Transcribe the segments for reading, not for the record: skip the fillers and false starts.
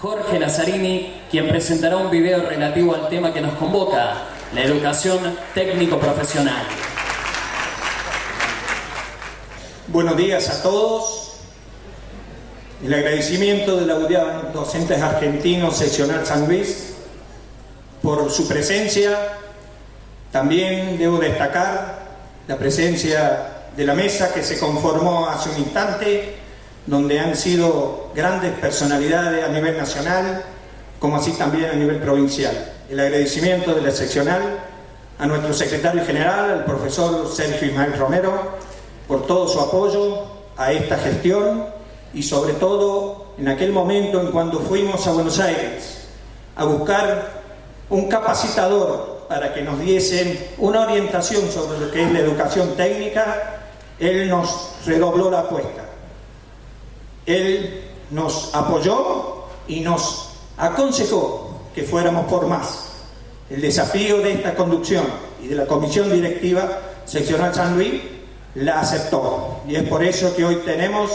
Jorge Lazzarini, quien presentará un video relativo al tema que nos convoca, la educación técnico-profesional. Buenos días a todos. El agradecimiento de la Unión Docentes Argentinos Seccional San Luis por su presencia. También debo destacar la presencia de la mesa que se conformó hace un instante, donde han sido grandes personalidades a nivel nacional, como así también a nivel provincial. El agradecimiento de la seccional a nuestro secretario general, al profesor Sergio Ismael Romero, por todo su apoyo a esta gestión y sobre todo en aquel momento en cuando fuimos a Buenos Aires a buscar un capacitador para que nos diesen una orientación sobre lo que es la educación técnica. Él nos redobló la apuesta. Él nos apoyó y nos aconsejó que fuéramos por más. El desafío de esta conducción y de la Comisión Directiva Seccional San Luis la aceptó. Y es por eso que hoy tenemos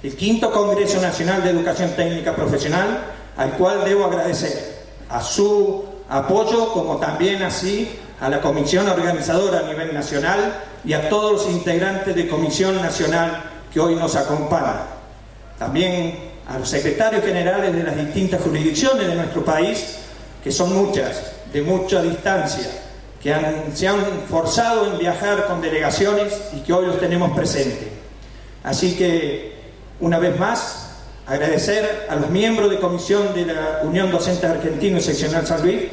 el 5º Congreso Nacional de Educación Técnica Profesional, al cual debo agradecer a su apoyo, como también así a la comisión organizadora a nivel nacional y a todos los integrantes de Comisión Nacional que hoy nos acompañan. También a los secretarios generales de las distintas jurisdicciones de nuestro país, que son muchas, de mucha distancia, que se han forzado en viajar con delegaciones y que hoy los tenemos presentes. Así que, una vez más, agradecer a los miembros de comisión de la Unión Docentes Argentinos Seccional San Luis,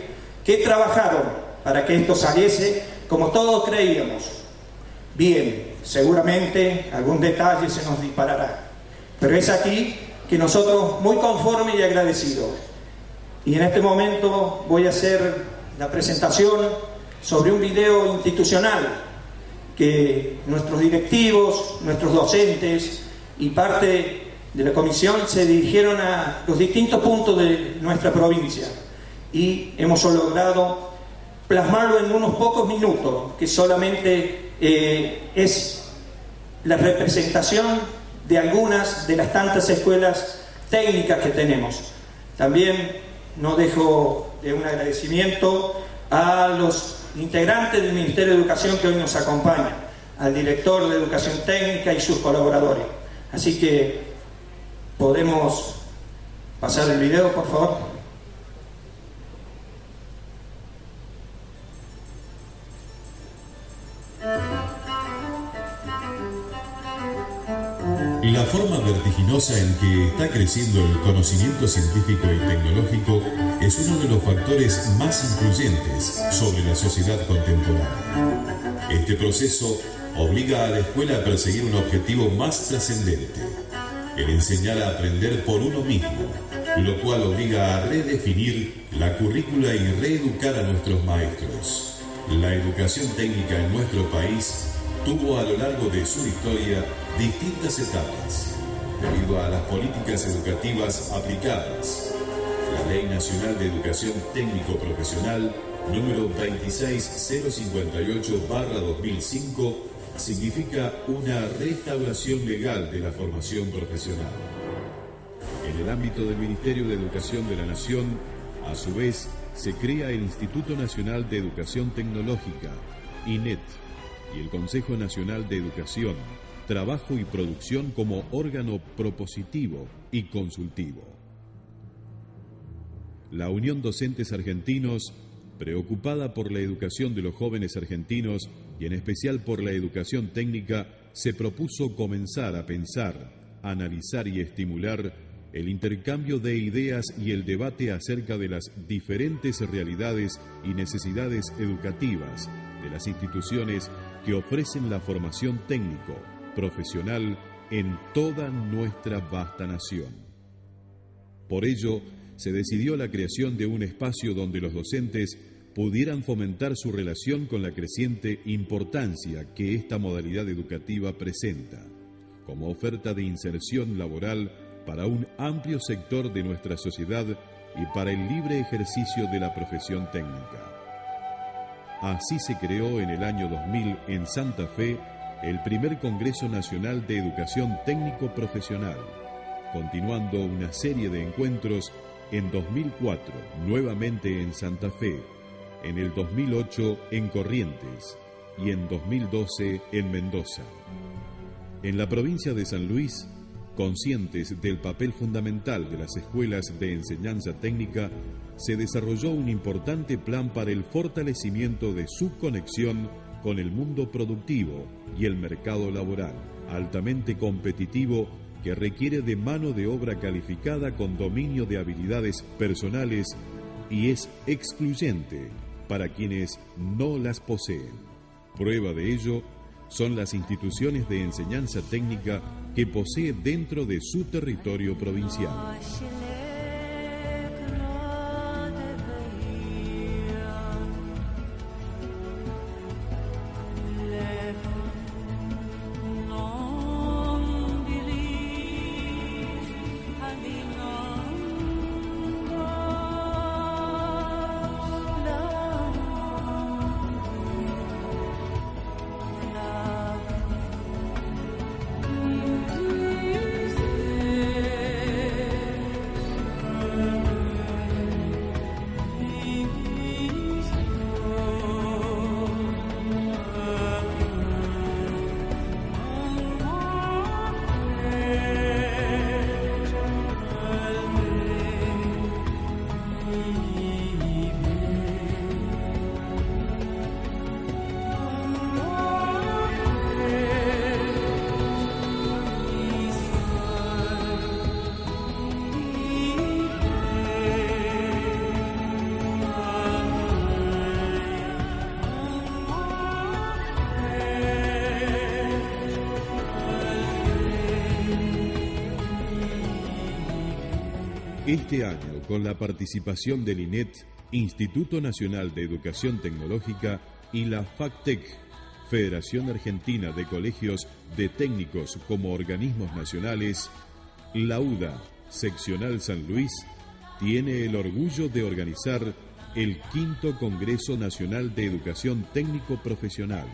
que trabajaron para que esto saliese como todos creíamos. Bien, seguramente algún detalle se nos disparará, pero es aquí que nosotros muy conformes y agradecidos. Y en este momento voy a hacer la presentación sobre un video institucional que nuestros directivos, nuestros docentes y parte de la comisión se dirigieron a los distintos puntos de nuestra provincia y hemos logrado plasmarlo en unos pocos minutos, que solamente es la representación de algunas de las tantas escuelas técnicas que tenemos. También no dejo de un agradecimiento a los integrantes del Ministerio de Educación que hoy nos acompañan, al director de Educación Técnica y sus colaboradores. Así que podemos pasar el video, por favor. La forma vertiginosa en que está creciendo el conocimiento científico y tecnológico es uno de los factores más influyentes sobre la sociedad contemporánea. Este proceso obliga a la escuela a perseguir un objetivo más trascendente: el enseñar a aprender por uno mismo, lo cual obliga a redefinir la currícula y reeducar a nuestros maestros. La educación técnica en nuestro país tuvo a lo largo de su historia distintas etapas, debido a las políticas educativas aplicadas. La Ley Nacional de Educación Técnico-Profesional número 26058/2005 significa una restauración legal de la formación profesional. En el ámbito del Ministerio de Educación de la Nación, a su vez, se crea el Instituto Nacional de Educación Tecnológica, INET, y el Consejo Nacional de Educación, Trabajo y Producción como órgano propositivo y consultivo. La Unión Docentes Argentinos, preocupada por la educación de los jóvenes argentinos y en especial por la educación técnica, se propuso comenzar a pensar, analizar y estimular el intercambio de ideas y el debate acerca de las diferentes realidades y necesidades educativas de las instituciones que ofrecen la formación técnico, profesional en toda nuestra vasta nación. Por ello, se decidió la creación de un espacio donde los docentes pudieran fomentar su relación con la creciente importancia que esta modalidad educativa presenta, como oferta de inserción laboral para un amplio sector de nuestra sociedad y para el libre ejercicio de la profesión técnica. Así se creó en el año 2000 en Santa Fe el primer Congreso Nacional de Educación Técnico-Profesional, continuando una serie de encuentros en 2004 nuevamente en Santa Fe, en el 2008 en Corrientes y en 2012 en Mendoza. En la provincia de San Luis, conscientes del papel fundamental de las escuelas de enseñanza técnica, se desarrolló un importante plan para el fortalecimiento de su conexión con el mundo productivo y el mercado laboral, altamente competitivo, que requiere de mano de obra calificada con dominio de habilidades personales y es excluyente para quienes no las poseen. Prueba de ello son las instituciones de enseñanza técnica que posee dentro de su territorio provincial. Este año, con la participación del INET, Instituto Nacional de Educación Tecnológica, y la FACTEC, Federación Argentina de Colegios de Técnicos como organismos nacionales, la UDA, Seccional San Luis, tiene el orgullo de organizar el 5º Congreso Nacional de Educación Técnico Profesional,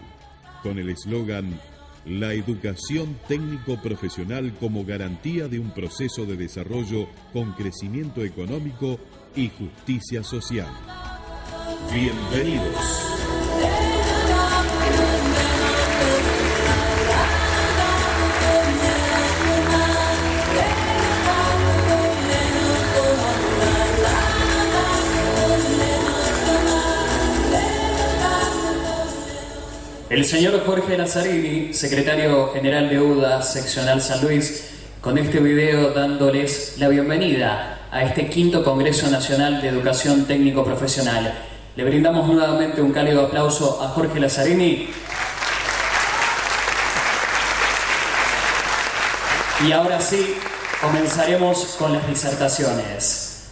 con el eslogan "La educación técnico-profesional como garantía de un proceso de desarrollo con crecimiento económico y justicia social". Bienvenidos. El señor Jorge Lazzarini, secretario general de UDA, Seccional San Luis, con este video dándoles la bienvenida a este 5º Congreso Nacional de Educación Técnico Profesional. Le brindamos nuevamente un cálido aplauso a Jorge Lazzarini. Y ahora sí, comenzaremos con las disertaciones.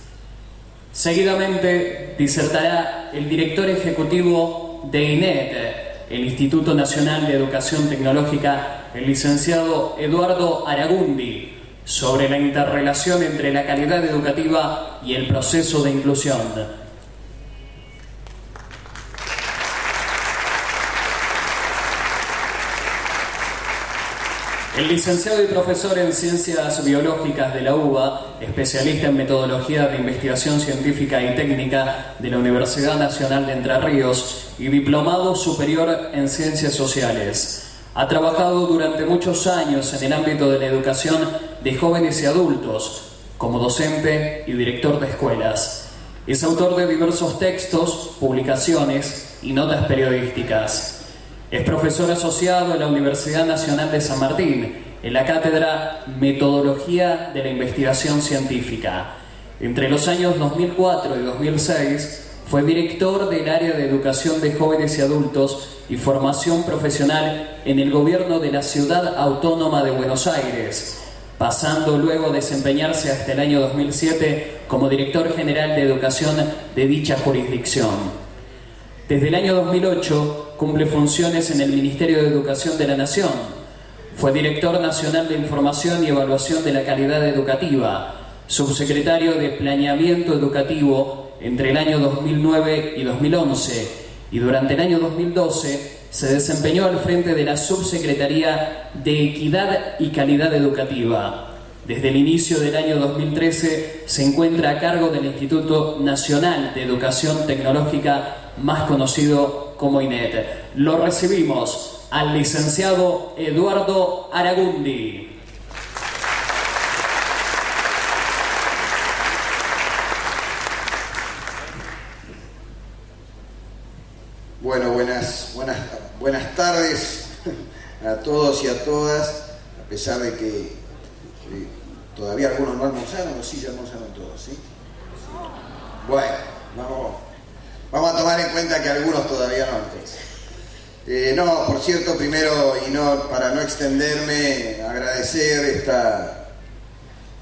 Seguidamente disertará el director ejecutivo de INET, el Instituto Nacional de Educación Tecnológica, el licenciado Eduardo Aragundi, sobre la interrelación entre la calidad educativa y el proceso de inclusión. El licenciado y profesor en Ciencias Biológicas de la UBA, especialista en Metodología de Investigación Científica y Técnica de la Universidad Nacional de Entre Ríos y diplomado superior en Ciencias Sociales. Ha trabajado durante muchos años en el ámbito de la educación de jóvenes y adultos, como docente y director de escuelas. Es autor de diversos textos, publicaciones y notas periodísticas. Es profesor asociado en la Universidad Nacional de San Martín, en la cátedra Metodología de la Investigación Científica. Entre los años 2004 y 2006 fue director del área de Educación de Jóvenes y Adultos y Formación Profesional en el gobierno de la Ciudad Autónoma de Buenos Aires, pasando luego a desempeñarse hasta el año 2007 como director general de Educación de dicha jurisdicción. Desde el año 2008 cumple funciones en el Ministerio de Educación de la Nación. Fue director nacional de Información y Evaluación de la Calidad Educativa, subsecretario de Planeamiento Educativo entre el año 2009 y 2011, y durante el año 2012 se desempeñó al frente de la Subsecretaría de Equidad y Calidad Educativa. Desde el inicio del año 2013 se encuentra a cargo del Instituto Nacional de Educación Tecnológica, más conocido como INET. Lo recibimos al licenciado Eduardo Aragundi. Bueno, buenas tardes a todos y a todas, a pesar de que todavía algunos no almorzaron, o sí ya almorzaron todos, ¿sí? Bueno, vamos a tomar en cuenta que algunos todavía no. No, por cierto, primero, y no para no extenderme, agradecer esta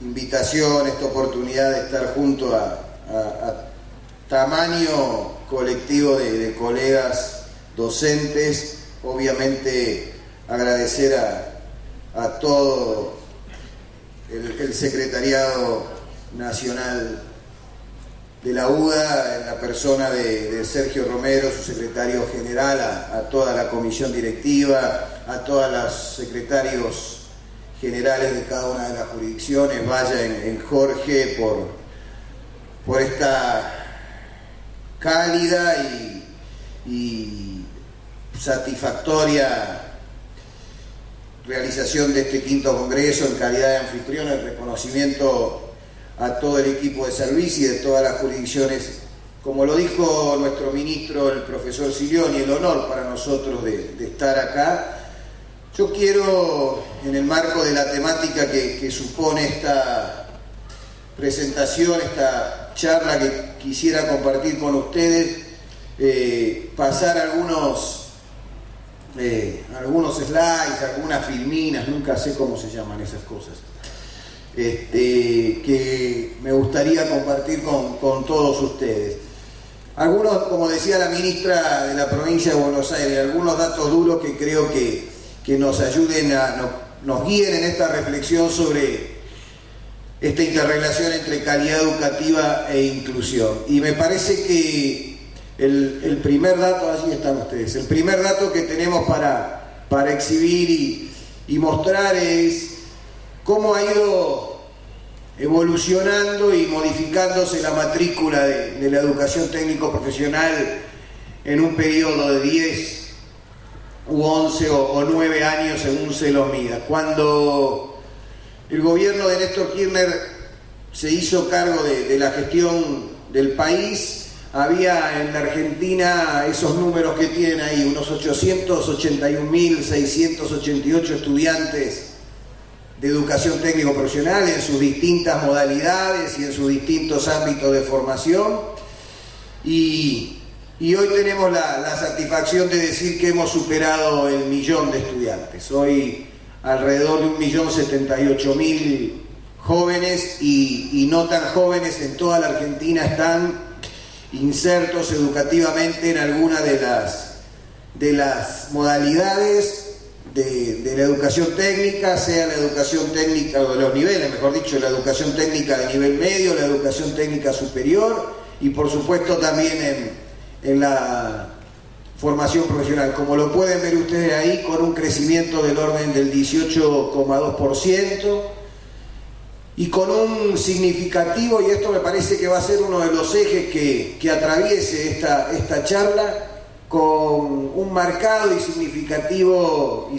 invitación, esta oportunidad de estar junto a tamaño colectivo de colegas docentes. Obviamente agradecer a todo el secretariado nacional de la UDA, en la persona de Sergio Romero, su secretario general, a toda la comisión directiva, a todos los secretarios generales de cada una de las jurisdicciones, vaya en Jorge por esta cálida y satisfactoria realización de este quinto congreso en calidad de anfitrión. El reconocimiento a todo el equipo de San Luis y de todas las jurisdicciones, como lo dijo nuestro ministro, el profesor Silioni, el honor para nosotros de estar acá. Yo quiero, en el marco de la temática que supone esta presentación, esta charla que quisiera compartir con ustedes, pasar algunos slides, algunas filminas, nunca sé cómo se llaman esas cosas, que me gustaría compartir con todos ustedes. Algunos, como decía la ministra de la provincia de Buenos Aires, algunos datos duros que creo que nos ayuden, nos guíen en esta reflexión sobre esta interrelación entre calidad educativa e inclusión. Y me parece que el primer dato, allí están ustedes, el primer dato que tenemos para exhibir y mostrar es cómo ha ido evolucionando y modificándose la matrícula de la educación técnico-profesional en un periodo de 10 u 11 o 9 años, según se lo mida. Cuando el gobierno de Néstor Kirchner se hizo cargo de la gestión del país, había en la Argentina esos números que tienen ahí, unos 881.688 estudiantes de educación técnico-profesional en sus distintas modalidades y en sus distintos ámbitos de formación. Y hoy tenemos la satisfacción de decir que hemos superado el 1.000.000 de estudiantes. Hoy alrededor de 1.078.000 jóvenes y no tan jóvenes en toda la Argentina están insertos educativamente en alguna de las modalidades de la educación técnica, sea la educación técnica o de los niveles, mejor dicho, la educación técnica de nivel medio, la educación técnica superior y por supuesto también en la formación profesional, como lo pueden ver ustedes ahí, con un crecimiento del orden del 18,2% y con un significativo, y esto me parece que va a ser uno de los ejes que atraviese esta charla, con un marcado y significativo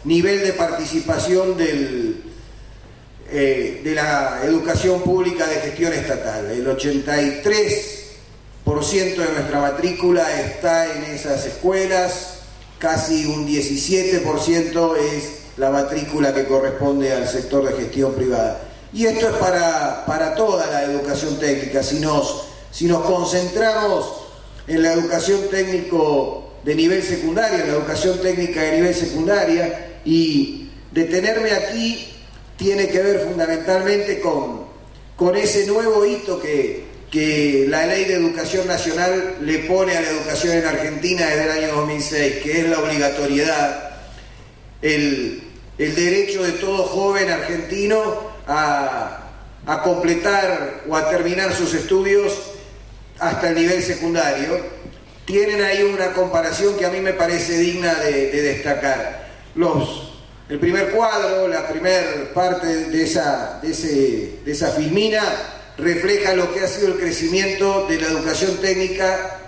nivel de participación de la educación pública de gestión estatal. El 83% de nuestra matrícula está en esas escuelas, casi un 17% es la matrícula que corresponde al sector de gestión privada. Y esto es para toda la educación técnica. Si nos concentramos en la educación técnico de nivel secundario, en la educación técnica de nivel secundaria, y detenerme aquí tiene que ver fundamentalmente con ese nuevo hito que la Ley de Educación Nacional le pone a la educación en Argentina desde el año 2006, que es la obligatoriedad, el derecho de todo joven argentino a completar o a terminar sus estudios hasta el nivel secundario. Tienen ahí una comparación que a mí me parece digna de destacar. El primer cuadro, la primera parte de esa filmina, refleja lo que ha sido el crecimiento de la educación técnica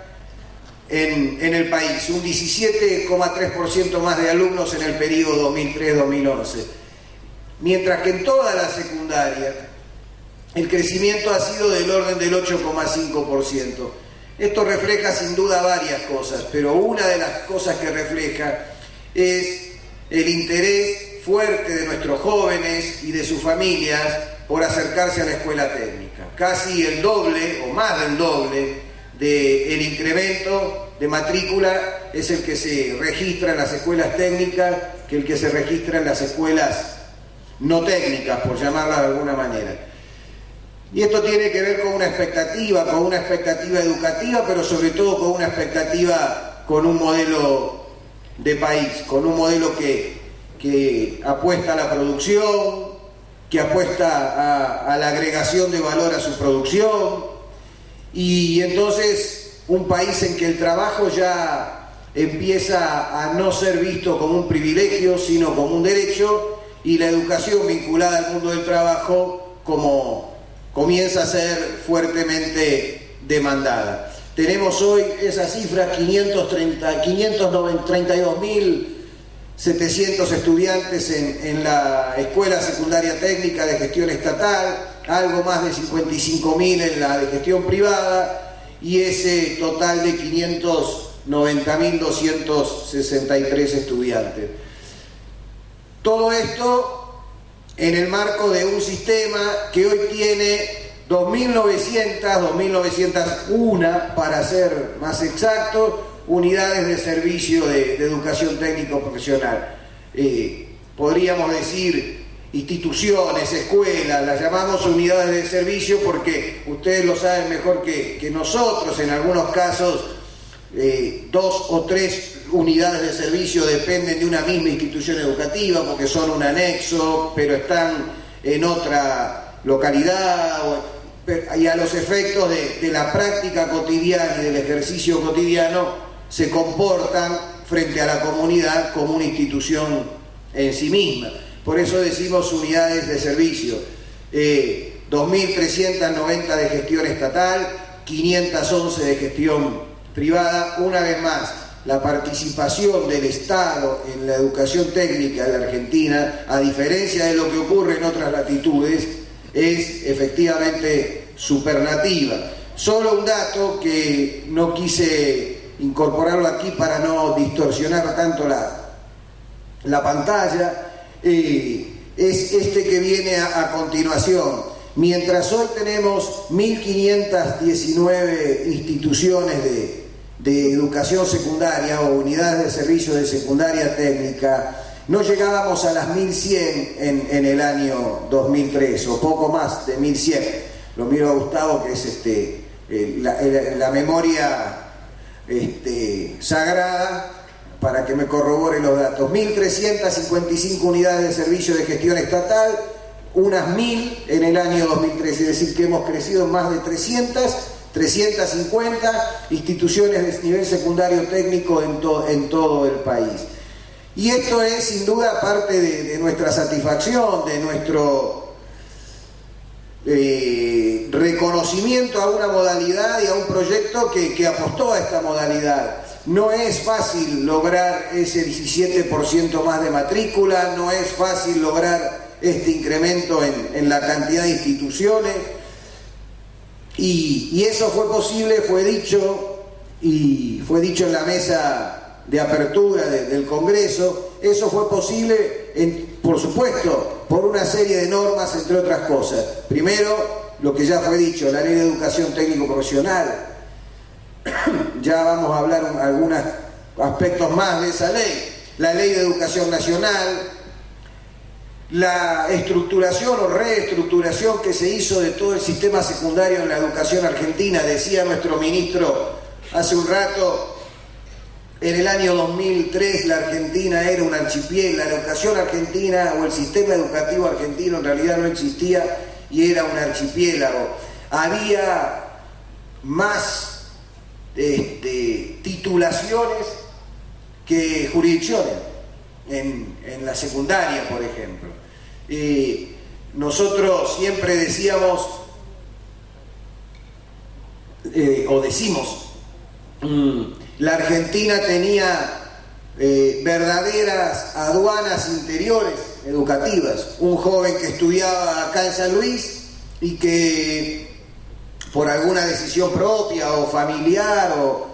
en el país. Un 17,3% más de alumnos en el periodo 2003-2011. Mientras que en toda la secundaria el crecimiento ha sido del orden del 8,5%. Esto refleja sin duda varias cosas, pero una de las cosas que refleja es el interés fuerte de nuestros jóvenes y de sus familias por acercarse a la escuela técnica. Casi el doble o más del doble del incremento de matrícula es el que se registra en las escuelas técnicas que el que se registra en las escuelas no técnicas, por llamarlas de alguna manera. Y esto tiene que ver con una expectativa educativa, pero sobre todo con una expectativa, con un modelo de país, con un modelo que apuesta a la producción, que apuesta a la agregación de valor a su producción, y entonces un país en que el trabajo ya empieza a no ser visto como un privilegio, sino como un derecho, y la educación vinculada al mundo del trabajo como comienza a ser fuertemente demandada. Tenemos hoy esa cifra, 532.700 estudiantes en la Escuela Secundaria Técnica de Gestión Estatal, algo más de 55.000 en la de gestión privada, y ese total de 590.263 estudiantes. Todo esto en el marco de un sistema que hoy tiene 2.901, para ser más exacto, unidades de servicio de educación técnico profesional. Podríamos decir instituciones, escuelas, las llamamos unidades de servicio porque ustedes lo saben mejor que nosotros. En algunos casos 2 o 3 unidades de servicio dependen de una misma institución educativa porque son un anexo, pero están en otra localidad, y a los efectos de la práctica cotidiana y del ejercicio cotidiano se comportan frente a la comunidad como una institución en sí misma. Por eso decimos unidades de servicio. 2.390 de gestión estatal, 511 de gestión privada. Una vez más, la participación del Estado en la educación técnica de la Argentina, a diferencia de lo que ocurre en otras latitudes, es efectivamente superlativa. Solo un dato que no quise incorporarlo aquí para no distorsionar tanto la pantalla, es este que viene a continuación. Mientras hoy tenemos 1.519 instituciones de educación secundaria o unidades de servicio de secundaria técnica, no llegábamos a las 1.100 en el año 2003, o poco más de 1.100. Lo miro a Gustavo, que es la memoria sagrada, para que me corrobore los datos. 1.355 unidades de servicio de gestión estatal, unas 1.000 en el año 2013, es decir, que hemos crecido en más de 350 instituciones de nivel secundario técnico en todo el país. Y esto es sin duda parte de nuestra satisfacción, de nuestro reconocimiento a una modalidad y a un proyecto que apostó a esta modalidad. No es fácil lograr ese 17% más de matrícula, no es fácil lograr este incremento en la cantidad de instituciones, y eso fue posible, fue dicho en la mesa de apertura del Congreso. Eso fue posible, por supuesto, por una serie de normas, entre otras cosas. Primero, lo que ya fue dicho, la Ley de Educación Técnico Profesional. Ya vamos a hablar algunos aspectos más de esa ley. La Ley de Educación Nacional, la estructuración o reestructuración que se hizo de todo el sistema secundario en la educación argentina. Decía nuestro ministro hace un rato, en el año 2003 la Argentina era un archipiélago. La educación argentina o el sistema educativo argentino en realidad no existía y era un archipiélago. Había más titulaciones que jurisdicciones. en la secundaria, por ejemplo. Nosotros siempre decíamos, o decimos, la Argentina tenía verdaderas aduanas interiores educativas. Un joven que estudiaba acá en San Luis y que por alguna decisión propia o familiar o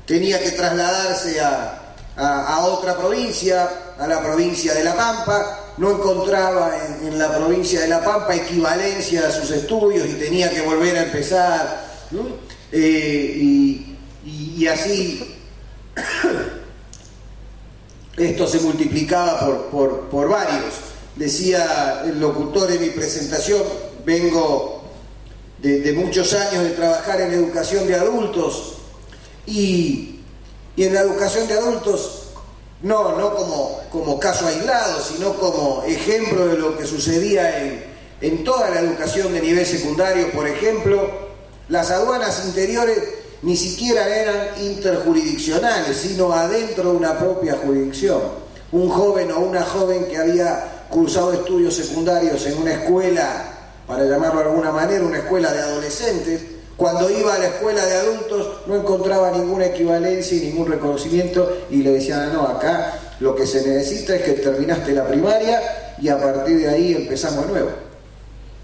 tenía que trasladarse a otra provincia, a la provincia de La Pampa, no encontraba en la provincia de La Pampa equivalencia a sus estudios y tenía que volver a empezar, ¿no? Y así esto se multiplicaba por varios. Decía el locutor en mi presentación, vengo de muchos años de trabajar en educación de adultos y en la educación de adultos no como caso aislado, sino como ejemplo de lo que sucedía en toda la educación de nivel secundario. Por ejemplo, las aduanas interiores ni siquiera eran interjurisdiccionales, sino adentro de una propia jurisdicción. Un joven o una joven que había cursado estudios secundarios en una escuela, para llamarlo de alguna manera, una escuela de adolescentes, cuando iba a la escuela de adultos no encontraba ninguna equivalencia y ningún reconocimiento y le decían, no, acá lo que se necesita es que terminaste la primaria y a partir de ahí empezamos de nuevo.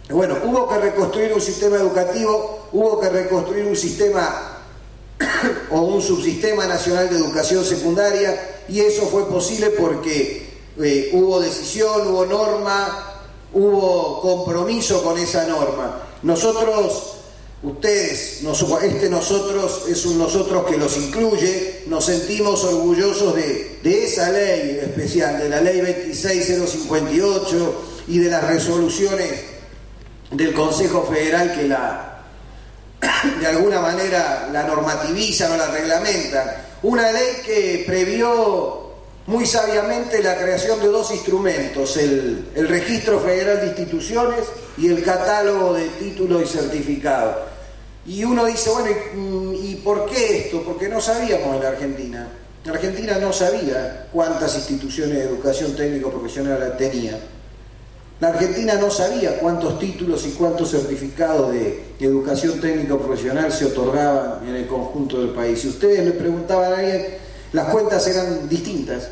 Bueno, hubo que reconstruir un sistema educativo, hubo que reconstruir un sistema o un subsistema nacional de educación secundaria, y eso fue posible porque hubo decisión, hubo norma, hubo compromiso con esa norma. Nosotros, ustedes, nosotros es un nosotros que los incluye, nos sentimos orgullosos de esa ley especial, de la ley 26058 y de las resoluciones del Consejo Federal que de alguna manera la normativizan o la reglamentan. Una ley que previó muy sabiamente la creación de dos instrumentos, el Registro Federal de Instituciones y el Catálogo de Títulos y Certificados. Y uno dice, bueno, ¿y por qué esto? Porque no sabíamos en la Argentina. La Argentina no sabía cuántas instituciones de educación técnico-profesional tenía. La Argentina no sabía cuántos títulos y cuántos certificados de educación técnico-profesional se otorgaban en el conjunto del país. Si ustedes le preguntaban a alguien, las cuentas eran distintas.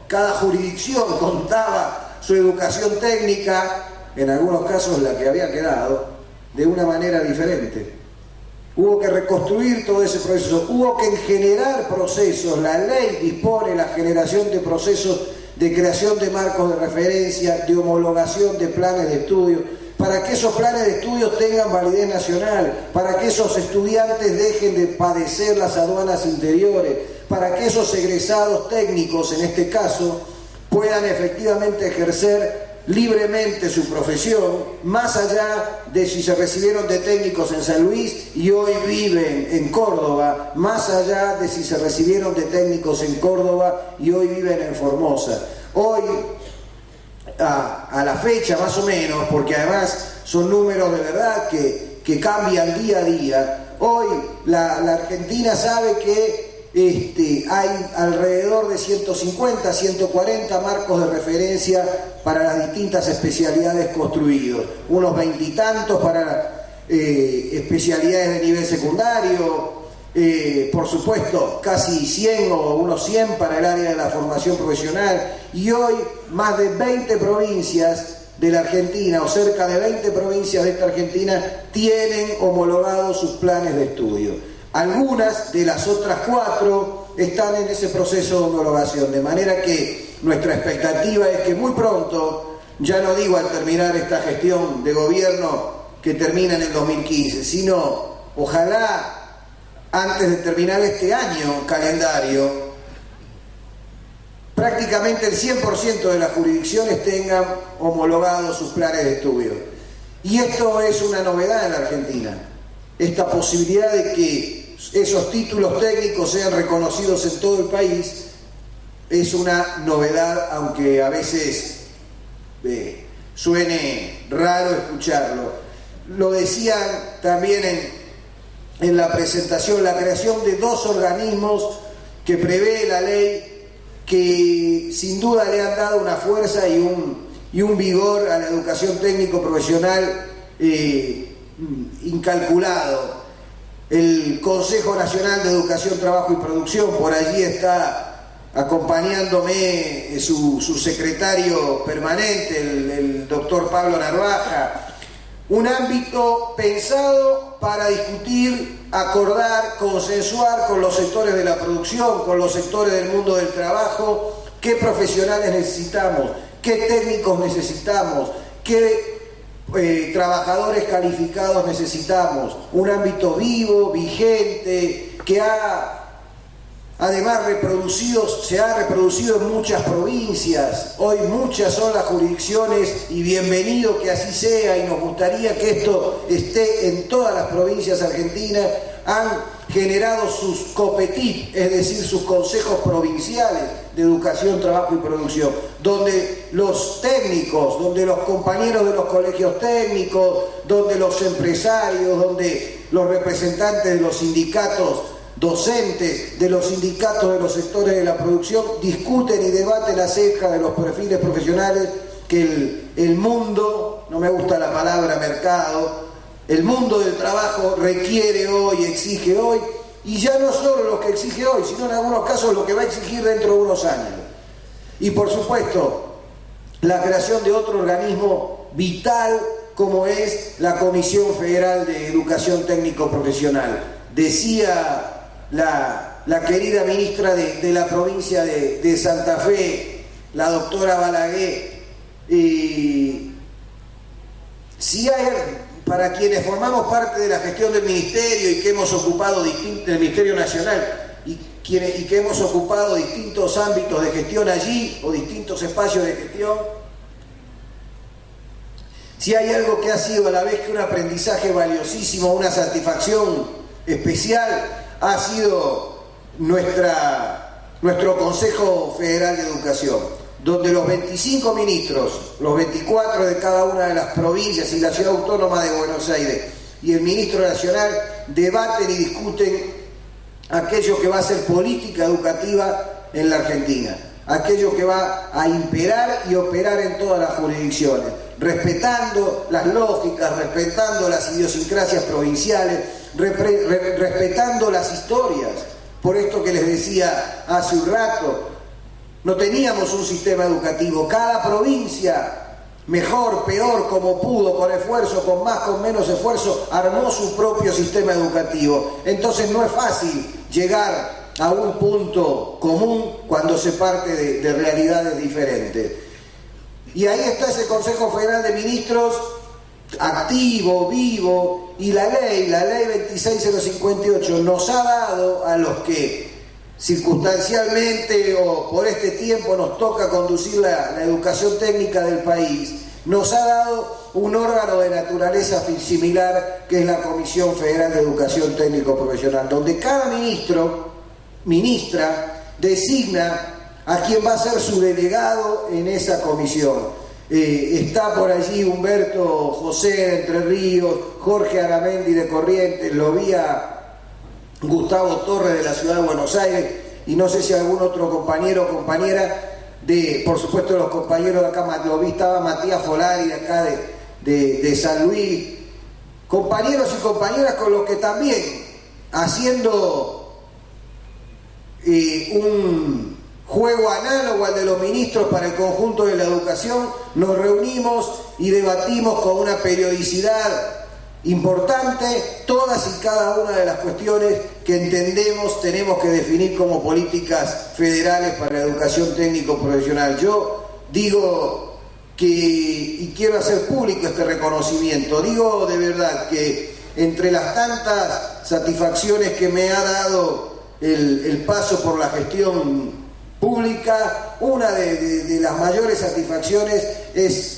Cada jurisdicción contaba su educación técnica, en algunos casos la que había quedado, de una manera diferente. Hubo que reconstruir todo ese proceso, hubo que generar procesos. La ley dispone la generación de procesos de creación de marcos de referencia, de homologación de planes de estudio, para que esos planes de estudio tengan validez nacional, para que esos estudiantes dejen de padecer las aduanas interiores, para que esos egresados técnicos, en este caso, puedan efectivamente ejercer libremente su profesión, más allá de si se recibieron de técnicos en San Luis y hoy viven en Córdoba, más allá de si se recibieron de técnicos en Córdoba y hoy viven en Formosa. Hoy, a la fecha más o menos, porque además son números de verdad que cambian día a día, hoy la Argentina sabe que hay alrededor de 150, 140 marcos de referencia para las distintas especialidades construidos, unos 20 y tantos para especialidades de nivel secundario, por supuesto casi 100 o unos 100 para el área de la formación profesional, y hoy más de 20 provincias de la Argentina o cerca de 20 provincias de esta Argentina tienen homologados sus planes de estudio. Algunas de las otras 4 están en ese proceso de homologación, de manera que nuestra expectativa es que muy pronto, ya no digo al terminar esta gestión de gobierno que termina en el 2015, sino ojalá antes de terminar este año calendario, prácticamente el 100% de las jurisdicciones tengan homologados sus planes de estudio. Y esto es una novedad en la Argentina, esta posibilidad de que esos títulos técnicos sean reconocidos en todo el país es una novedad, aunque a veces suene raro escucharlo. Lo decían también en la presentación, la creación de 2 organismos que prevé la ley que sin duda le han dado una fuerza y un vigor a la educación técnico-profesional incalculado. El Consejo Nacional de Educación, Trabajo y Producción, por allí está acompañándome su secretario permanente, el doctor Pablo Narvaja. Un ámbito pensado para discutir, acordar, consensuar con los sectores de la producción, con los sectores del mundo del trabajo, qué profesionales necesitamos, qué técnicos necesitamos, qué trabajadores calificados necesitamos. Un ámbito vivo, vigente, que además se ha reproducido en muchas provincias. Hoy muchas son las jurisdicciones y bienvenido que así sea, y nos gustaría que esto esté en todas las provincias argentinas. Han generado sus COPETIP, es decir, sus consejos provinciales de educación, trabajo y producción, donde los técnicos, donde los compañeros de los colegios técnicos, donde los empresarios, donde los representantes de los sindicatos docentes, de los sindicatos de los sectores de la producción, discuten y debaten acerca de los perfiles profesionales que el mundo, no me gusta la palabra mercado, el mundo del trabajo requiere hoy, exige hoy, y ya no solo lo que exige hoy, sino en algunos casos lo que va a exigir dentro de unos años. Y por supuesto, la creación de otro organismo vital como es la Comisión Federal de Educación Técnico-Profesional. Decía la querida ministra de la provincia de Santa Fe, la doctora Balaguer, si hay, para quienes formamos parte de la gestión del Ministerio y que hemos ocupado del Ministerio Nacional y que hemos ocupado distintos ámbitos de gestión allí o distintos espacios de gestión, si hay algo que ha sido a la vez que un aprendizaje valiosísimo, una satisfacción especial, ha sido nuestro Consejo Federal de Educación, donde los 25 ministros, los 24 de cada una de las provincias y la Ciudad Autónoma de Buenos Aires y el Ministro Nacional debaten y discuten aquello que va a ser política educativa en la Argentina, aquello que va a imperar y operar en todas las jurisdicciones, respetando las lógicas, respetando las idiosincrasias provinciales, respetando las historias. Por esto que les decía hace un rato, no teníamos un sistema educativo. Cada provincia, mejor, peor, como pudo, con esfuerzo, con más, con menos esfuerzo, armó su propio sistema educativo. Entonces no es fácil llegar a un punto común cuando se parte de realidades diferentes. Y ahí está ese Consejo Federal de Ministros activo, vivo, y la ley 26058 nos ha dado a los que circunstancialmente o por este tiempo nos toca conducir la educación técnica del país, nos ha dado un órgano de naturaleza similar que es la Comisión Federal de Educación Técnico-Profesional, donde cada ministra designa a quien va a ser su delegado en esa comisión. Está por allí Humberto José de Entre Ríos, Jorge Aramendi de Corrientes, lo vi a Gustavo Torres de la Ciudad de Buenos Aires, y no sé si algún otro compañero o compañera por supuesto los compañeros de acá, lo vi, estaba Matías Folari de acá de San Luis, compañeros y compañeras con los que también, haciendo un juego análogo al de los ministros para el conjunto de la educación, nos reunimos y debatimos con una periodicidad importante todas y cada una de las cuestiones que entendemos tenemos que definir como políticas federales para la educación técnico-profesional. Yo digo que, y quiero hacer público este reconocimiento, digo de verdad que entre las tantas satisfacciones que me ha dado el paso por la gestión pública, una de las mayores satisfacciones es,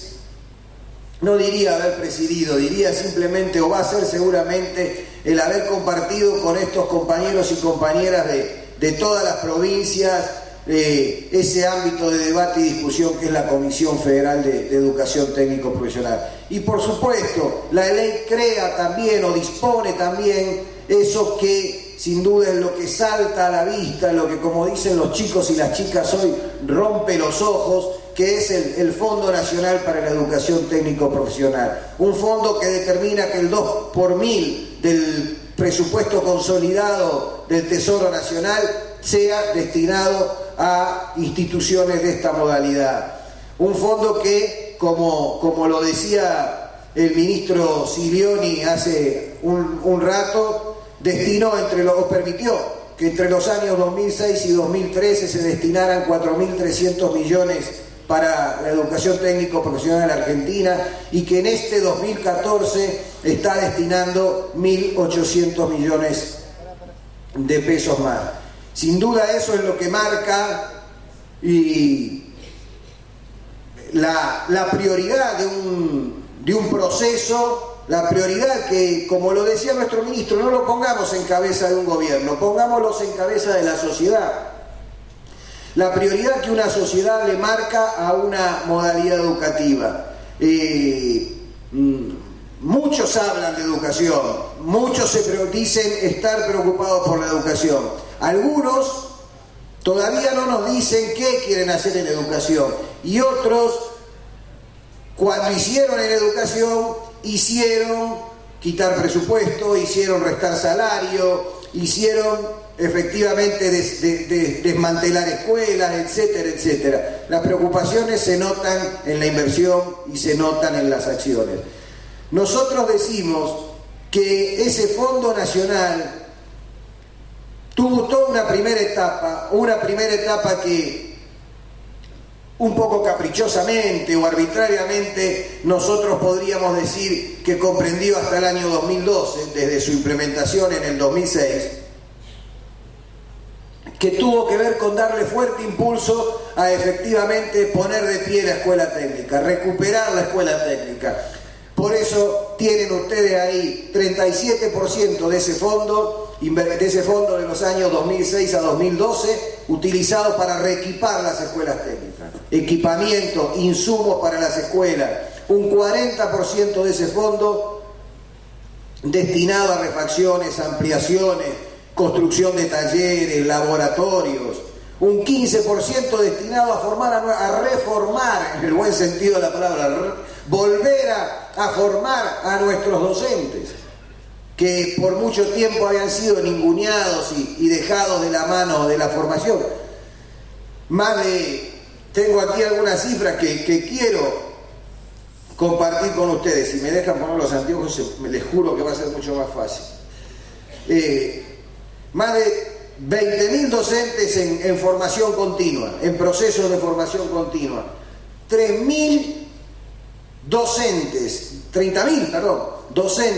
no diría haber presidido, diría simplemente, o va a ser seguramente, el haber compartido con estos compañeros y compañeras de todas las provincias ese ámbito de debate y discusión que es la Comisión Federal de Educación Técnico-Profesional. Y por supuesto, la ley crea también o dispone también eso que sin duda es lo que salta a la vista, lo que, como dicen los chicos y las chicas hoy, rompe los ojos, que es el Fondo Nacional para la Educación Técnico Profesional. Un fondo que determina que el 2 por 1000 del presupuesto consolidado del Tesoro Nacional sea destinado a instituciones de esta modalidad. Un fondo que, como lo decía el ministro Silioni hace un rato, permitió que entre los años 2006 y 2013 se destinaran 4.300 millones para la educación técnico profesional argentina, y que en este 2014 está destinando 1.800 millones de pesos más. Sin duda eso es lo que marca la prioridad de un proceso, la prioridad que, como lo decía nuestro ministro, no lo pongamos en cabeza de un gobierno, pongámoslos en cabeza de la sociedad. La prioridad que una sociedad le marca a una modalidad educativa. Muchos hablan de educación, muchos dicen estar preocupados por la educación. Algunos todavía no nos dicen qué quieren hacer en educación, y otros, cuando hicieron en educación, hicieron quitar presupuesto, hicieron restar salario, hicieron efectivamente desmantelar escuelas, etcétera, etcétera. Las preocupaciones se notan en la inversión y se notan en las acciones. Nosotros decimos que ese Fondo Nacional tuvo toda una primera etapa que un poco caprichosamente o arbitrariamente nosotros podríamos decir que comprendió hasta el año 2012, desde su implementación en el 2006, que tuvo que ver con darle fuerte impulso a efectivamente poner de pie la escuela técnica, recuperar la escuela técnica. Por eso tienen ustedes ahí 37% de ese fondo de los años 2006 a 2012, utilizado para reequipar las escuelas técnicas. Equipamiento, insumos para las escuelas. Un 40% de ese fondo destinado a refacciones, ampliaciones, construcción de talleres, laboratorios. Un 15% destinado a reformar, en el buen sentido de la palabra, volver a formar a nuestros docentes, que por mucho tiempo habían sido ninguneados y dejados de la mano de la formación. Tengo aquí algunas cifras que quiero compartir con ustedes. Si me dejan poner los anteojos, les juro que va a ser mucho más fácil. Más de 20.000 docentes en formación continua, en procesos de formación continua. 30.000 docentes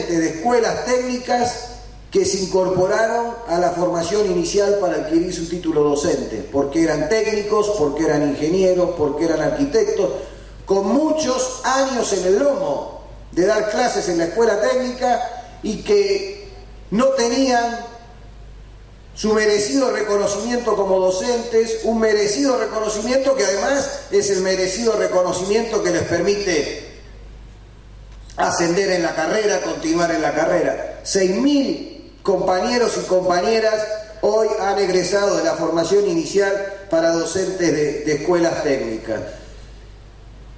de escuelas técnicas que se incorporaron a la formación inicial para adquirir su título docente, porque eran técnicos, porque eran ingenieros, porque eran arquitectos, con muchos años en el lomo de dar clases en la escuela técnica, y que no tenían su merecido reconocimiento como docentes, un merecido reconocimiento que además es el merecido reconocimiento que les permite ascender en la carrera, continuar en la carrera. 6.000 compañeros y compañeras hoy han egresado de la formación inicial para docentes de escuelas técnicas.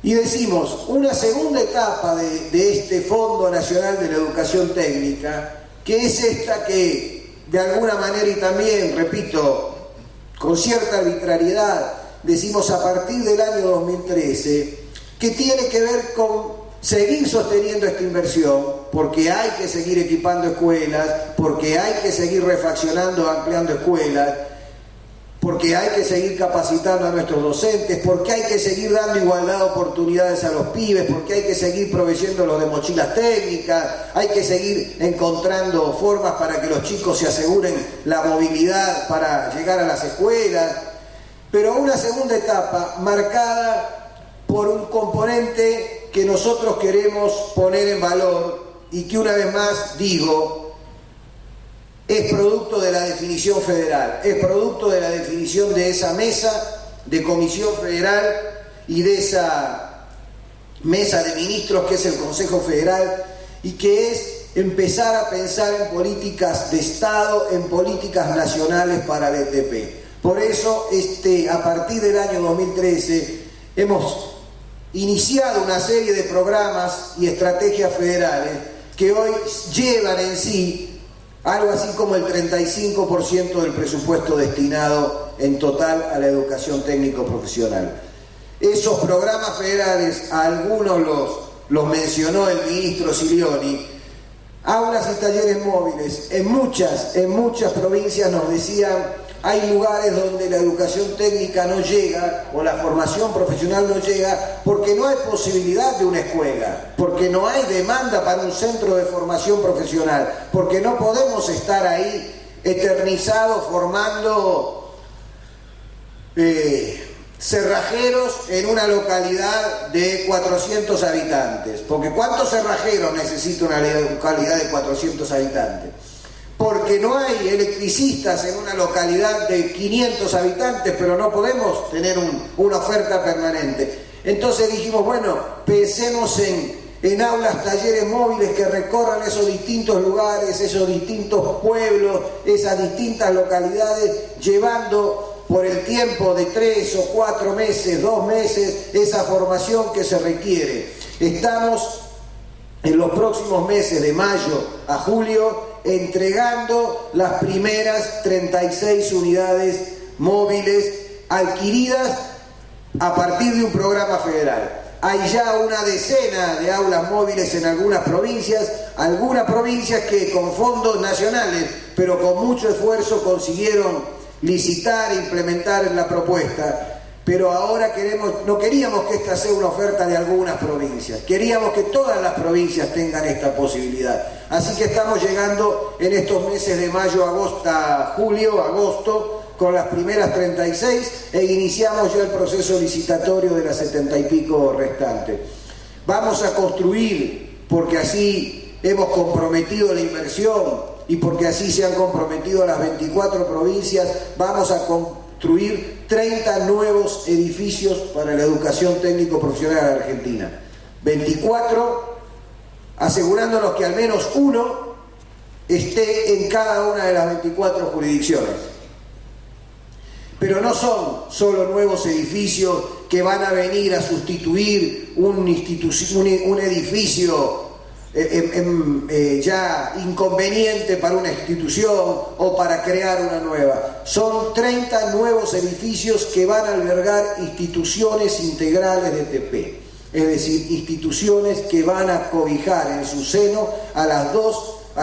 Y decimos, una segunda etapa de este Fondo Nacional de la Educación Técnica, que es esta que de alguna manera, y también, repito, con cierta arbitrariedad, decimos a partir del año 2013, que tiene que ver con seguir sosteniendo esta inversión, porque hay que seguir equipando escuelas, porque hay que seguir refaccionando, ampliando escuelas, porque hay que seguir capacitando a nuestros docentes, porque hay que seguir dando igualdad de oportunidades a los pibes, porque hay que seguir proveyéndolos de mochilas técnicas, hay que seguir encontrando formas para que los chicos se aseguren la movilidad para llegar a las escuelas, pero una segunda etapa marcada por un componente que nosotros queremos poner en valor y que, una vez más digo, es producto de la definición federal, es producto de la definición de esa mesa de comisión federal y de esa mesa de ministros que es el Consejo Federal, y que es empezar a pensar en políticas de Estado, en políticas nacionales para el ETP. Por eso, a partir del año 2013, hemos iniciado una serie de programas y estrategias federales que hoy llevan en sí algo así como el 35% del presupuesto destinado en total a la educación técnico-profesional. Esos programas federales, algunos los mencionó el ministro Silioni, aulas y talleres móviles. En muchas provincias nos decían, hay lugares donde la educación técnica no llega o la formación profesional no llega porque no hay posibilidad de una escuela, porque no hay demanda para un centro de formación profesional, porque no podemos estar ahí eternizados formando cerrajeros en una localidad de 400 habitantes. Porque ¿cuántos cerrajeros necesita una localidad de 400 habitantes? Porque no hay electricistas en una localidad de 500 habitantes, pero no podemos tener una oferta permanente. Entonces dijimos, bueno, pensemos en aulas, talleres móviles que recorran esos distintos lugares, esos distintos pueblos, esas distintas localidades, llevando por el tiempo de 3 o 4 meses, 2 meses, esa formación que se requiere. Estamos en los próximos meses, de mayo a julio, entregando las primeras 36 unidades móviles adquiridas a partir de un programa federal. Hay ya una decena de aulas móviles en algunas provincias que con fondos nacionales, pero con mucho esfuerzo consiguieron licitar e implementar la propuesta. Pero ahora no queríamos que esta sea una oferta de algunas provincias, queríamos que todas las provincias tengan esta posibilidad. Así que estamos llegando en estos meses de mayo, agosto, con las primeras 36 e iniciamos ya el proceso licitatorio de las 70 y pico restantes. Vamos a construir, porque así hemos comprometido la inversión y porque así se han comprometido las 24 provincias, vamos a construir 30 nuevos edificios para la educación técnico-profesional en Argentina. 24, asegurándonos que al menos uno esté en cada una de las 24 jurisdicciones. Pero no son solo nuevos edificios que van a venir a sustituir un edificio ya inconveniente para una institución o para crear una nueva. Son 30 nuevos edificios que van a albergar instituciones integrales de ETP, es decir, instituciones que van a cobijar en su seno a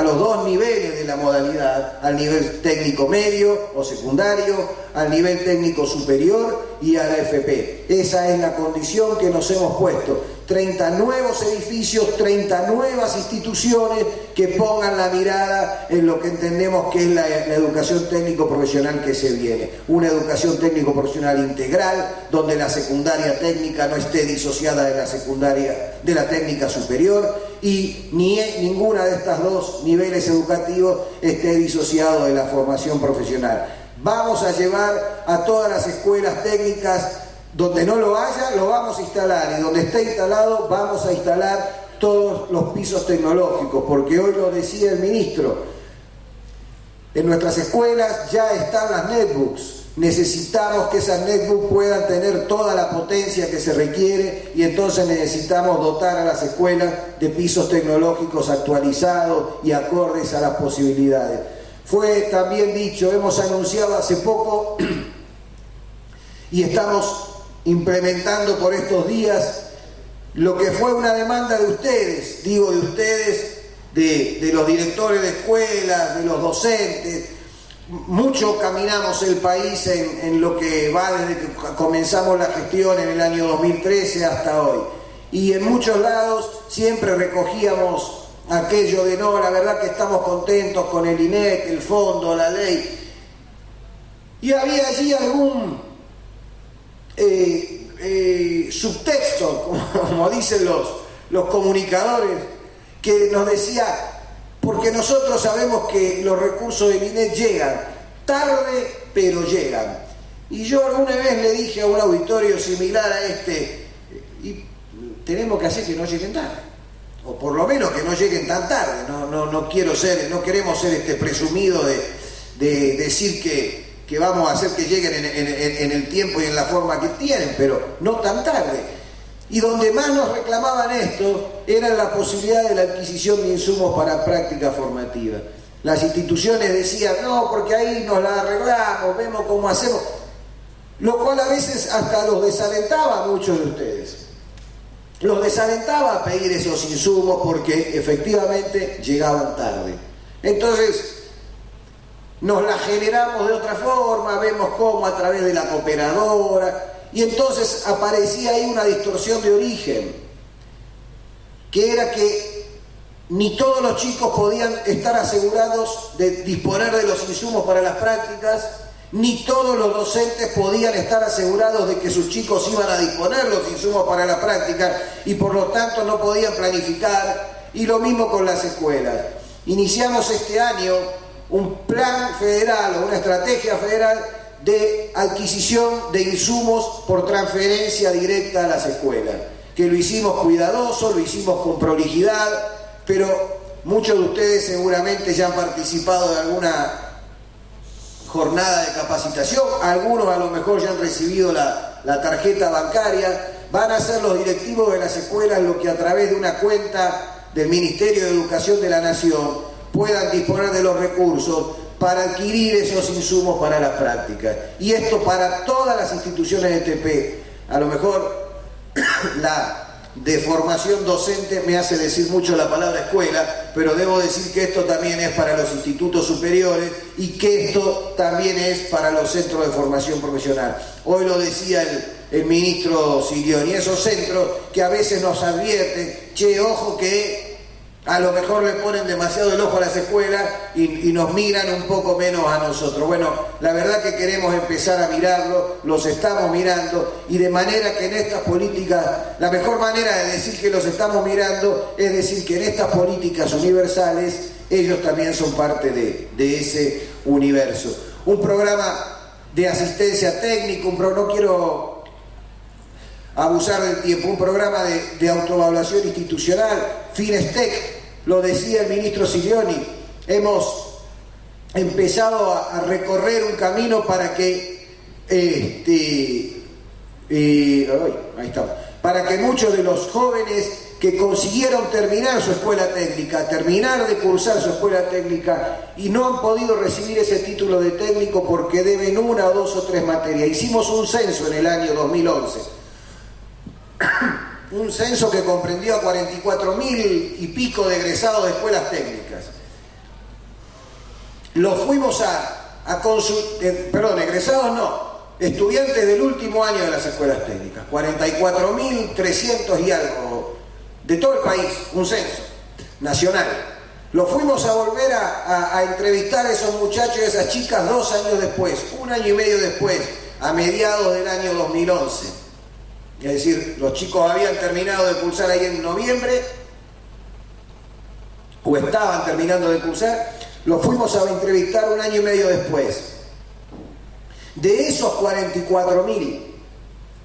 los dos niveles de la modalidad, al nivel técnico medio o secundario, al nivel técnico superior y a la FP. Esa es la condición que nos hemos puesto. 30 nuevos edificios, 30 nuevas instituciones que pongan la mirada en lo que entendemos que es la educación técnico-profesional que se viene. Una educación técnico-profesional integral, donde la secundaria técnica no esté disociada de la secundaria, de la técnica superior, y ninguna de estas dos niveles educativos esté disociado de la formación profesional. Vamos a llevar a todas las escuelas técnicas, donde no lo haya, lo vamos a instalar, y donde esté instalado, vamos a instalar todos los pisos tecnológicos, porque hoy lo decía el ministro, en nuestras escuelas ya están las netbooks. Necesitamos que esas netbooks puedan tener toda la potencia que se requiere, y entonces necesitamos dotar a las escuelas de pisos tecnológicos actualizados y acordes a las posibilidades. Fue también dicho, hemos anunciado hace poco y estamos implementando por estos días lo que fue una demanda de ustedes, digo de ustedes, de los directores de escuelas, de los docentes. Mucho caminamos el país en lo que va desde que comenzamos la gestión en el año 2013 hasta hoy, y en muchos lados siempre recogíamos aquello de no, la verdad que estamos contentos con el INEC, el fondo, la ley, y había allí algún subtexto, como dicen los comunicadores, que nos decía, porque nosotros sabemos que los recursos del INEC llegan tarde, pero llegan. Y yo alguna vez le dije a un auditorio similar a este, y tenemos que hacer que no lleguen tarde. o por lo menos que no lleguen tan tarde. No queremos ser presumidos de decir que vamos a hacer que lleguen en el tiempo y en la forma que tienen, pero no tan tarde. Y donde más nos reclamaban esto era la posibilidad de la adquisición de insumos para práctica formativa. Las instituciones decían, no, porque ahí nos la arreglamos, vemos cómo hacemos, lo cual a veces hasta los desalentaba a muchos de ustedes. Los desalentaba a pedir esos insumos porque efectivamente llegaban tarde. Entonces, nos la generamos de otra forma, vemos cómo a través de la cooperadora, y entonces aparecía ahí una distorsión de origen, que era que ni todos los chicos podían estar asegurados de disponer de los insumos para las prácticas, ni todos los docentes podían estar asegurados de que sus chicos iban a disponer los insumos para la práctica y por lo tanto no podían planificar, y lo mismo con las escuelas. Iniciamos este año un plan federal o una estrategia federal de adquisición de insumos por transferencia directa a las escuelas, que lo hicimos cuidadoso, lo hicimos con prolijidad, pero muchos de ustedes seguramente ya han participado de alguna jornada de capacitación, algunos a lo mejor ya han recibido la tarjeta bancaria, van a ser los directivos de las escuelas los que a través de una cuenta del Ministerio de Educación de la Nación puedan disponer de los recursos para adquirir esos insumos para las prácticas. Y esto para todas las instituciones de TP. A lo mejor la de formación docente me hace decir mucho la palabra escuela, pero debo decir que esto también es para los institutos superiores y que esto también es para los centros de formación profesional. Hoy lo decía el ministro Sirioni, esos centros que a veces nos advierten, che, ojo que a lo mejor le ponen demasiado el ojo a las escuelas y nos miran un poco menos a nosotros. Bueno, la verdad que queremos empezar a mirarlo, los estamos mirando, y de manera que en estas políticas, la mejor manera de decir que los estamos mirando es decir que en estas políticas universales ellos también son parte de ese universo. Un programa de asistencia técnica, no quiero abusar del tiempo, un programa de autoevaluación institucional, Finestec, lo decía el ministro Sirioni, hemos empezado a recorrer un camino para que para que muchos de los jóvenes que consiguieron terminar su escuela técnica, terminar de cursar su escuela técnica y no han podido recibir ese título de técnico porque deben 1, 2 o 3 materias. Hicimos un censo en el año 2011. Un censo que comprendió a 44.000 y pico de egresados de escuelas técnicas. Los fuimos egresados no, estudiantes del último año de las escuelas técnicas, 44.300 y algo, de todo el país, un censo nacional. Los fuimos a volver a entrevistar a esos muchachos y a esas chicas 2 años después, 1 año y medio después, a mediados del año 2011. Es decir, los chicos habían terminado de cursar ahí en noviembre, o estaban terminando de cursar, los fuimos a entrevistar 1 año y medio después. De esos 44.000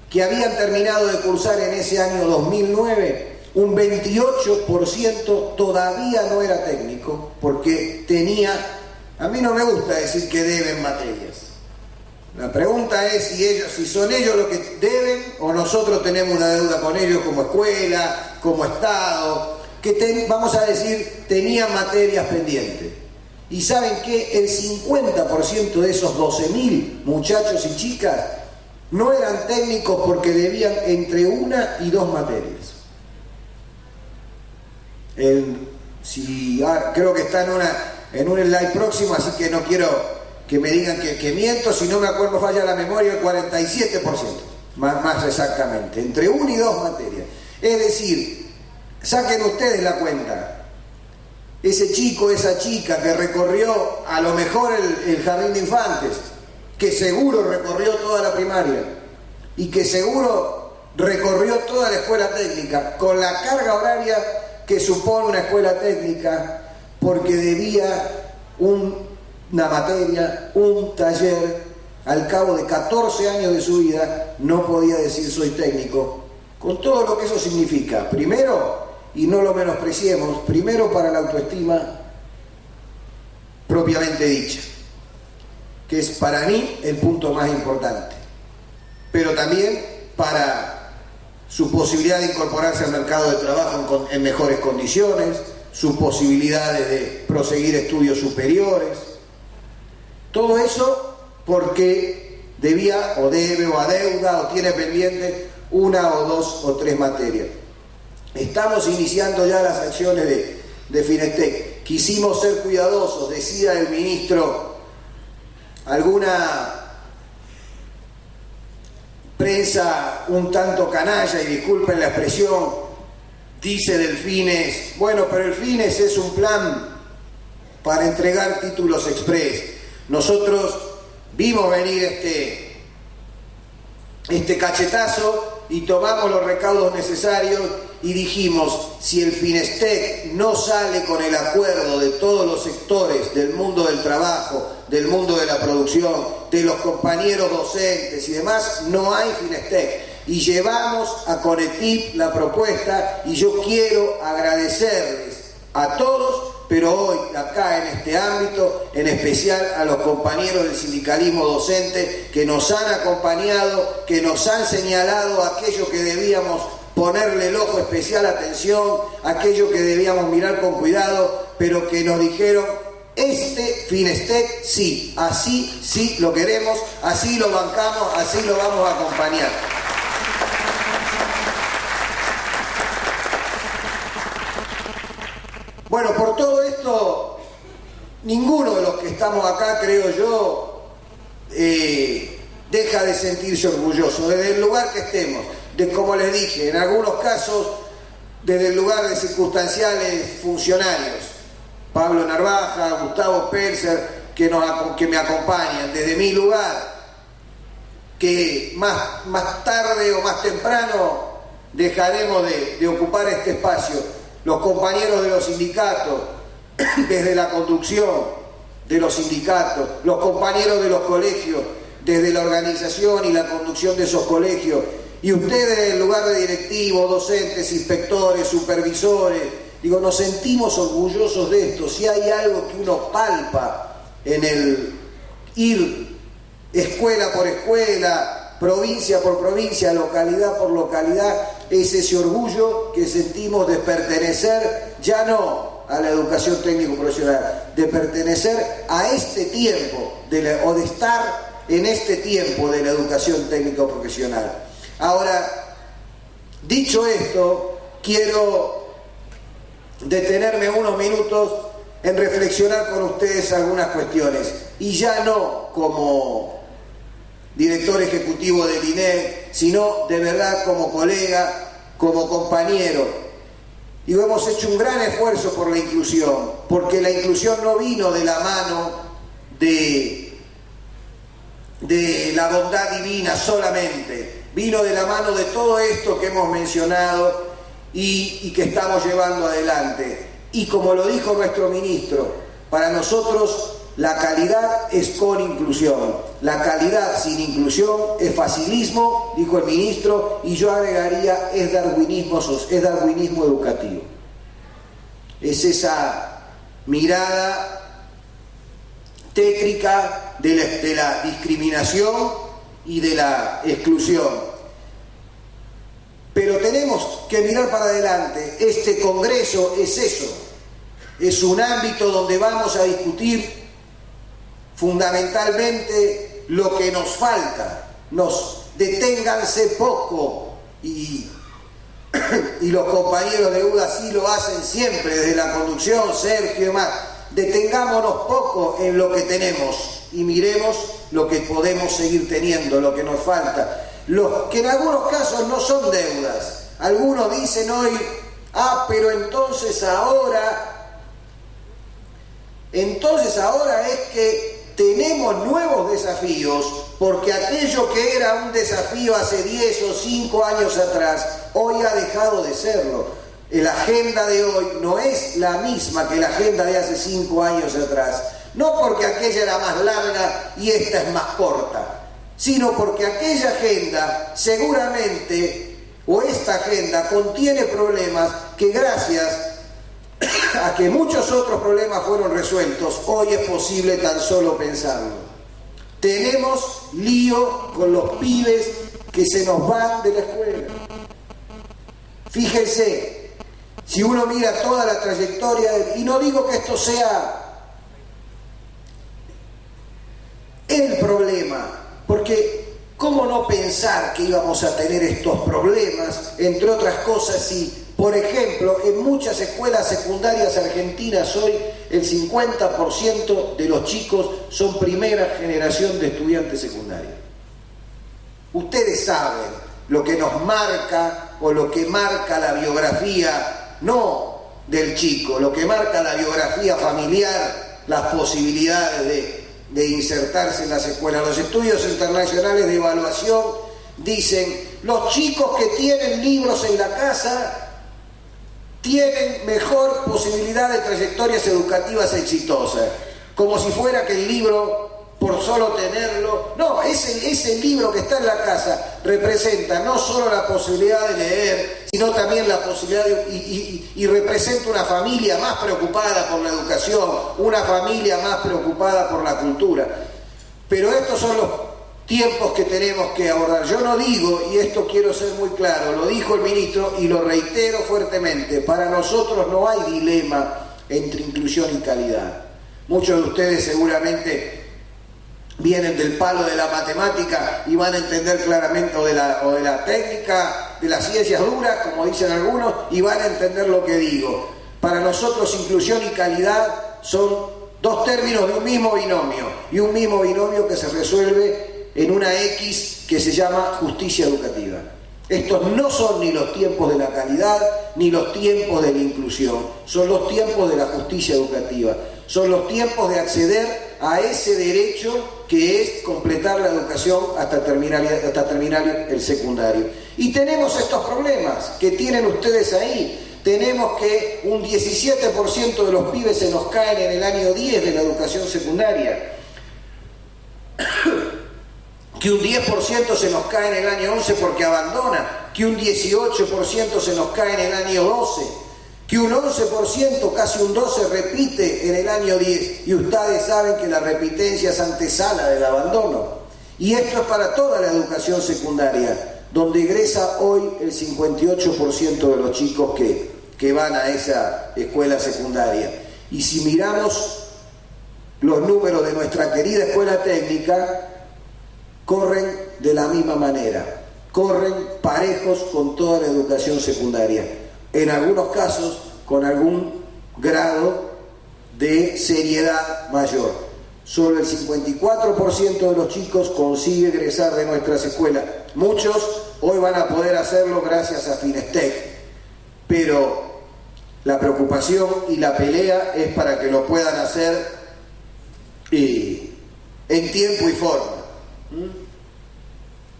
que habían terminado de cursar en ese año 2009, un 28% todavía no era técnico, porque a mí no me gusta decir que deben materias. La pregunta es si son ellos los que deben o nosotros tenemos una deuda con ellos como escuela, como Estado, que vamos a decir, tenían materias pendientes. Y ¿saben qué? El 50% de esos 12.000 muchachos y chicas no eran técnicos porque debían entre 1 y 2 materias. Creo que está en un slide próximo, así que no quiero que me digan que miento, si no me acuerdo, falla la memoria, el 47%, más exactamente, entre 1 y 2 materias. Es decir, saquen ustedes la cuenta, ese chico, esa chica que recorrió a lo mejor el jardín de infantes, que seguro recorrió toda la primaria y que seguro recorrió toda la escuela técnica, con la carga horaria que supone una escuela técnica, porque debía una materia, un taller, al cabo de 14 años de su vida, no podía decir soy técnico, con todo lo que eso significa. Primero, y no lo menospreciemos, primero para la autoestima propiamente dicha, que es para mí el punto más importante, pero también para su posibilidad de incorporarse al mercado de trabajo en mejores condiciones, sus posibilidades de proseguir estudios superiores, todo eso porque debía o debe o adeuda o tiene pendiente una o dos o tres materias. Estamos iniciando ya las acciones de Finestec. Quisimos ser cuidadosos, decía el ministro, alguna prensa un tanto canalla, y disculpen la expresión, dice del Fines, bueno, pero el Fines es un plan para entregar títulos express. Nosotros vimos venir este cachetazo y tomamos los recaudos necesarios y dijimos, si el Finestec no sale con el acuerdo de todos los sectores del mundo del trabajo, del mundo de la producción, de los compañeros docentes y demás, no hay Finestec. Y llevamos a Conetip la propuesta, y yo quiero agradecerles a todos, pero hoy acá en este ámbito, en especial a los compañeros del sindicalismo docente que nos han acompañado, que nos han señalado aquello que debíamos ponerle el ojo especial atención, aquello que debíamos mirar con cuidado, pero que nos dijeron, este Finestec sí, así sí lo queremos, así lo bancamos, así lo vamos a acompañar. Bueno, por todo esto, ninguno de los que estamos acá, creo yo, deja de sentirse orgulloso, desde el lugar que estemos, de como les dije, en algunos casos, desde el lugar de circunstanciales funcionarios, Pablo Narvaja, Gustavo Pelzer, que me acompañan, desde mi lugar, que más tarde o más temprano dejaremos de ocupar este espacio, los compañeros de los sindicatos, desde la conducción de los sindicatos, los compañeros de los colegios, desde la organización y la conducción de esos colegios, y ustedes en el lugar de directivos, docentes, inspectores, supervisores, digo, nos sentimos orgullosos de esto. Si hay algo que uno palpa en el ir escuela por escuela, provincia por provincia, localidad por localidad, es ese orgullo que sentimos de pertenecer, ya no a la educación técnico-profesional, de pertenecer a este tiempo, o de estar en este tiempo de la educación técnico-profesional. Ahora, dicho esto, quiero detenerme unos minutos en reflexionar con ustedes algunas cuestiones, y ya no como director ejecutivo del INEC, sino de verdad como colega, como compañero. Digo, hemos hecho un gran esfuerzo por la inclusión, porque la inclusión no vino de la mano de la bondad divina solamente, vino de la mano de todo esto que hemos mencionado y que estamos llevando adelante. Y como lo dijo nuestro ministro, para nosotros la calidad es con inclusión. La calidad sin inclusión es facilismo, dijo el ministro, y yo agregaría, es darwinismo educativo. Es esa mirada tétrica de la discriminación y de la exclusión. Pero tenemos que mirar para adelante. Este Congreso es eso. Es un ámbito donde vamos a discutir fundamentalmente lo que nos falta. Deténganse poco, y los compañeros de UDA sí lo hacen siempre, desde la conducción, Sergio y demás. Detengámonos poco en lo que tenemos y miremos lo que podemos seguir teniendo, lo que nos falta. Que en algunos casos no son deudas. Algunos dicen hoy, pero entonces ahora es que tenemos nuevos desafíos, porque aquello que era un desafío hace 10 o 5 años atrás, hoy ha dejado de serlo. La agenda de hoy no es la misma que la agenda de hace 5 años atrás, no porque aquella era más larga y esta es más corta, sino porque aquella agenda seguramente, o esta agenda, contiene problemas que gracias a que muchos otros problemas fueron resueltos, hoy es posible tan solo pensarlo. Tenemos lío con los pibes que se nos van de la escuela. Fíjense, si uno mira toda la trayectoria, y no digo que esto sea el problema, porque ¿cómo no pensar que íbamos a tener estos problemas, entre otras cosas, si, por ejemplo, en muchas escuelas secundarias argentinas hoy el 50% de los chicos son primera generación de estudiantes secundarios? Ustedes saben lo que nos marca o lo que marca la biografía, no del chico, lo que marca la biografía familiar, las posibilidades de insertarse en las escuelas. Los estudios internacionales de evaluación dicen: los chicos que tienen libros en la casa tienen mejor posibilidad de trayectorias educativas exitosas, como si fuera que el libro, por solo tenerlo, no, ese libro que está en la casa representa no solo la posibilidad de leer, sino también la posibilidad y representa una familia más preocupada por la educación, una familia más preocupada por la cultura. Pero estos son los tiempos que tenemos que abordar. Yo no digo, y esto quiero ser muy claro, lo dijo el ministro y lo reitero fuertemente, para nosotros no hay dilema entre inclusión y calidad. Muchos de ustedes seguramente vienen del palo de la matemática y van a entender claramente, o de la técnica, de las ciencias duras, como dicen algunos, y van a entender lo que digo. Para nosotros inclusión y calidad son dos términos de un mismo binomio, y un mismo binomio que se resuelve en una X que se llama justicia educativa. Estos no son ni los tiempos de la calidad ni los tiempos de la inclusión, son los tiempos de la justicia educativa, son los tiempos de acceder a ese derecho que es completar la educación hasta terminar el secundario. Y tenemos estos problemas que tienen ustedes ahí. Tenemos que un 17% de los pibes se nos caen en el año 10 de la educación secundaria, que un 10% se nos cae en el año 11 porque abandona, que un 18% se nos cae en el año 12, que un 11%, casi un 12%, repite en el año 10, y ustedes saben que la repitencia es antesala del abandono. Y esto es para toda la educación secundaria, donde egresa hoy el 58% de los chicos que van a esa escuela secundaria. Y si miramos los números de nuestra querida escuela técnica, corren de la misma manera, corren parejos con toda la educación secundaria, en algunos casos con algún grado de seriedad mayor. Solo el 54% de los chicos consigue egresar de nuestras escuelas. Muchos hoy van a poder hacerlo gracias a Finestec, pero la preocupación y la pelea es para que lo puedan hacer en tiempo y forma.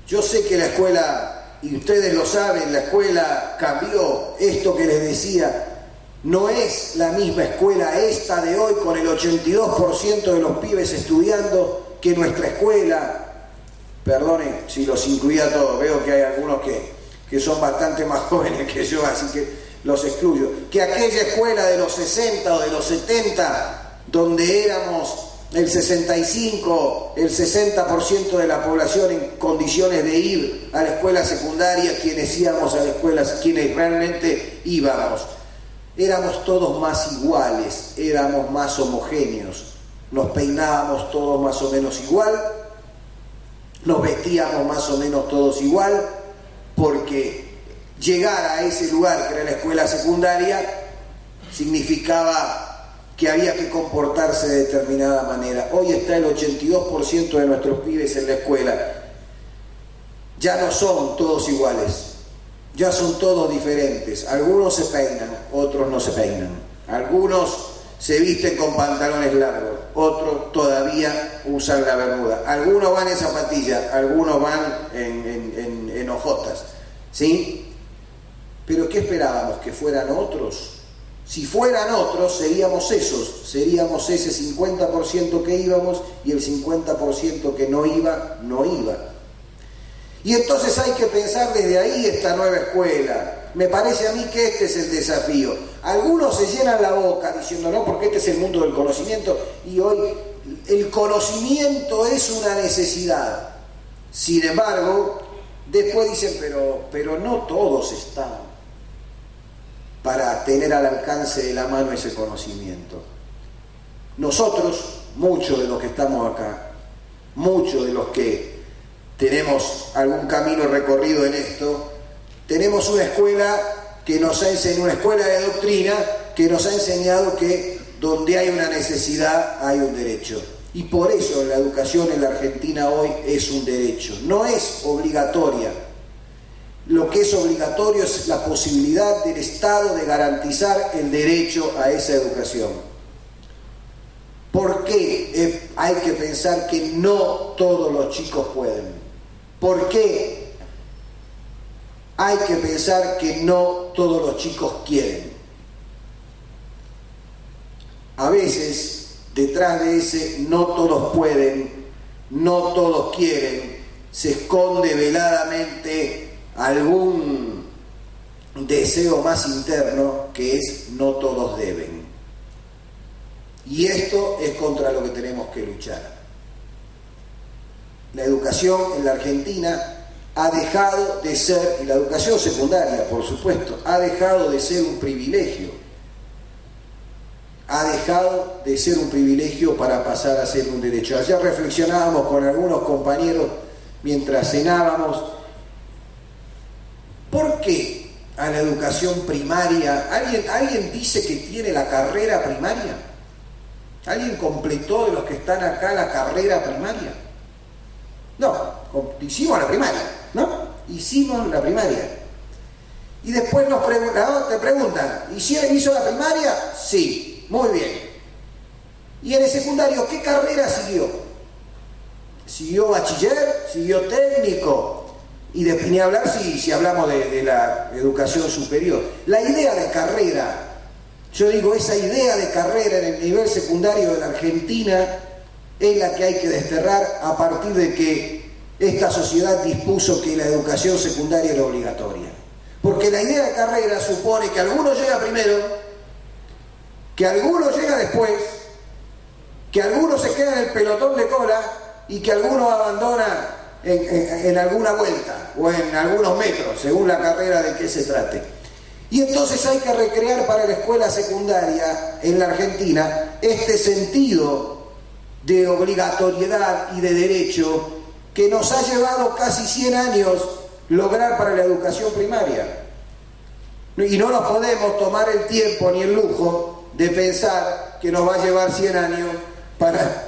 Yo sé que la escuela, y ustedes lo saben, la escuela cambió. Esto que les decía, no es la misma escuela esta de hoy con el 82% de los pibes estudiando que nuestra escuela. Perdone si los incluía a todos, veo que hay algunos que son bastante más jóvenes que yo, así que los excluyo. Que aquella escuela de los 60 o de los 70, donde éramos el 65, el 60% de la población en condiciones de ir a la escuela secundaria, quienes íbamos a la escuela, quienes realmente íbamos, éramos todos más iguales, éramos más homogéneos, nos peinábamos todos más o menos igual, nos vestíamos más o menos todos igual, porque llegar a ese lugar que era la escuela secundaria significaba que había que comportarse de determinada manera. Hoy está el 82% de nuestros pibes en la escuela. Ya no son todos iguales, ya son todos diferentes. Algunos se peinan, otros no se peinan. Algunos se visten con pantalones largos, otros todavía usan la bermuda. Algunos van en zapatillas, algunos van en hojotas, ¿sí? Pero ¿qué esperábamos? ¿Que fueran otros? Si fueran otros, seríamos seríamos ese 50% que íbamos y el 50% que no iba, no iba. Y entonces hay que pensar desde ahí esta nueva escuela. Me parece a mí que este es el desafío. Algunos se llenan la boca diciendo no, porque este es el mundo del conocimiento y hoy el conocimiento es una necesidad. Sin embargo, después dicen, pero no todos están para tener al alcance de la mano ese conocimiento. Nosotros, muchos de los que estamos acá, muchos de los que tenemos algún camino recorrido en esto, tenemos una escuela que nos ha enseñado, una escuela de doctrina que nos ha enseñado que donde hay una necesidad hay un derecho. Y por eso la educación en la Argentina hoy es un derecho, no es obligatoria. Lo que es obligatorio es la posibilidad del Estado de garantizar el derecho a esa educación. ¿Por qué hay que pensar que no todos los chicos pueden? ¿Por qué hay que pensar que no todos los chicos quieren? A veces, detrás de ese no todos pueden, no todos quieren, se esconde veladamente algún deseo más interno que es no todos deben. Y esto es contra lo que tenemos que luchar. La educación en la Argentina ha dejado de ser, y la educación secundaria, por supuesto, ha dejado de ser un privilegio. Ha dejado de ser un privilegio para pasar a ser un derecho. Ayer reflexionábamos con algunos compañeros mientras cenábamos. ¿Por qué a la educación primaria? ¿Alguien dice que tiene la carrera primaria? ¿Alguien completó de los que están acá la carrera primaria? No, hicimos la primaria, ¿no? Hicimos la primaria. Y después te preguntan, ¿hizo la primaria? Sí, muy bien. ¿Y en el secundario qué carrera siguió? ¿Siguió bachiller? ¿Siguió técnico? Y ni hablar si hablamos de la educación superior. La idea de carrera, yo digo, esa idea de carrera en el nivel secundario de la Argentina es la que hay que desterrar a partir de que esta sociedad dispuso que la educación secundaria era obligatoria. Porque la idea de carrera supone que alguno llega primero, que alguno llega después, que alguno se queda en el pelotón de cola y que alguno abandona en alguna vuelta o en algunos metros, según la carrera de qué se trate. Y entonces hay que recrear para la escuela secundaria en la Argentina este sentido de obligatoriedad y de derecho que nos ha llevado casi 100 años lograr para la educación primaria. Y no nos podemos tomar el tiempo ni el lujo de pensar que nos va a llevar 100 años para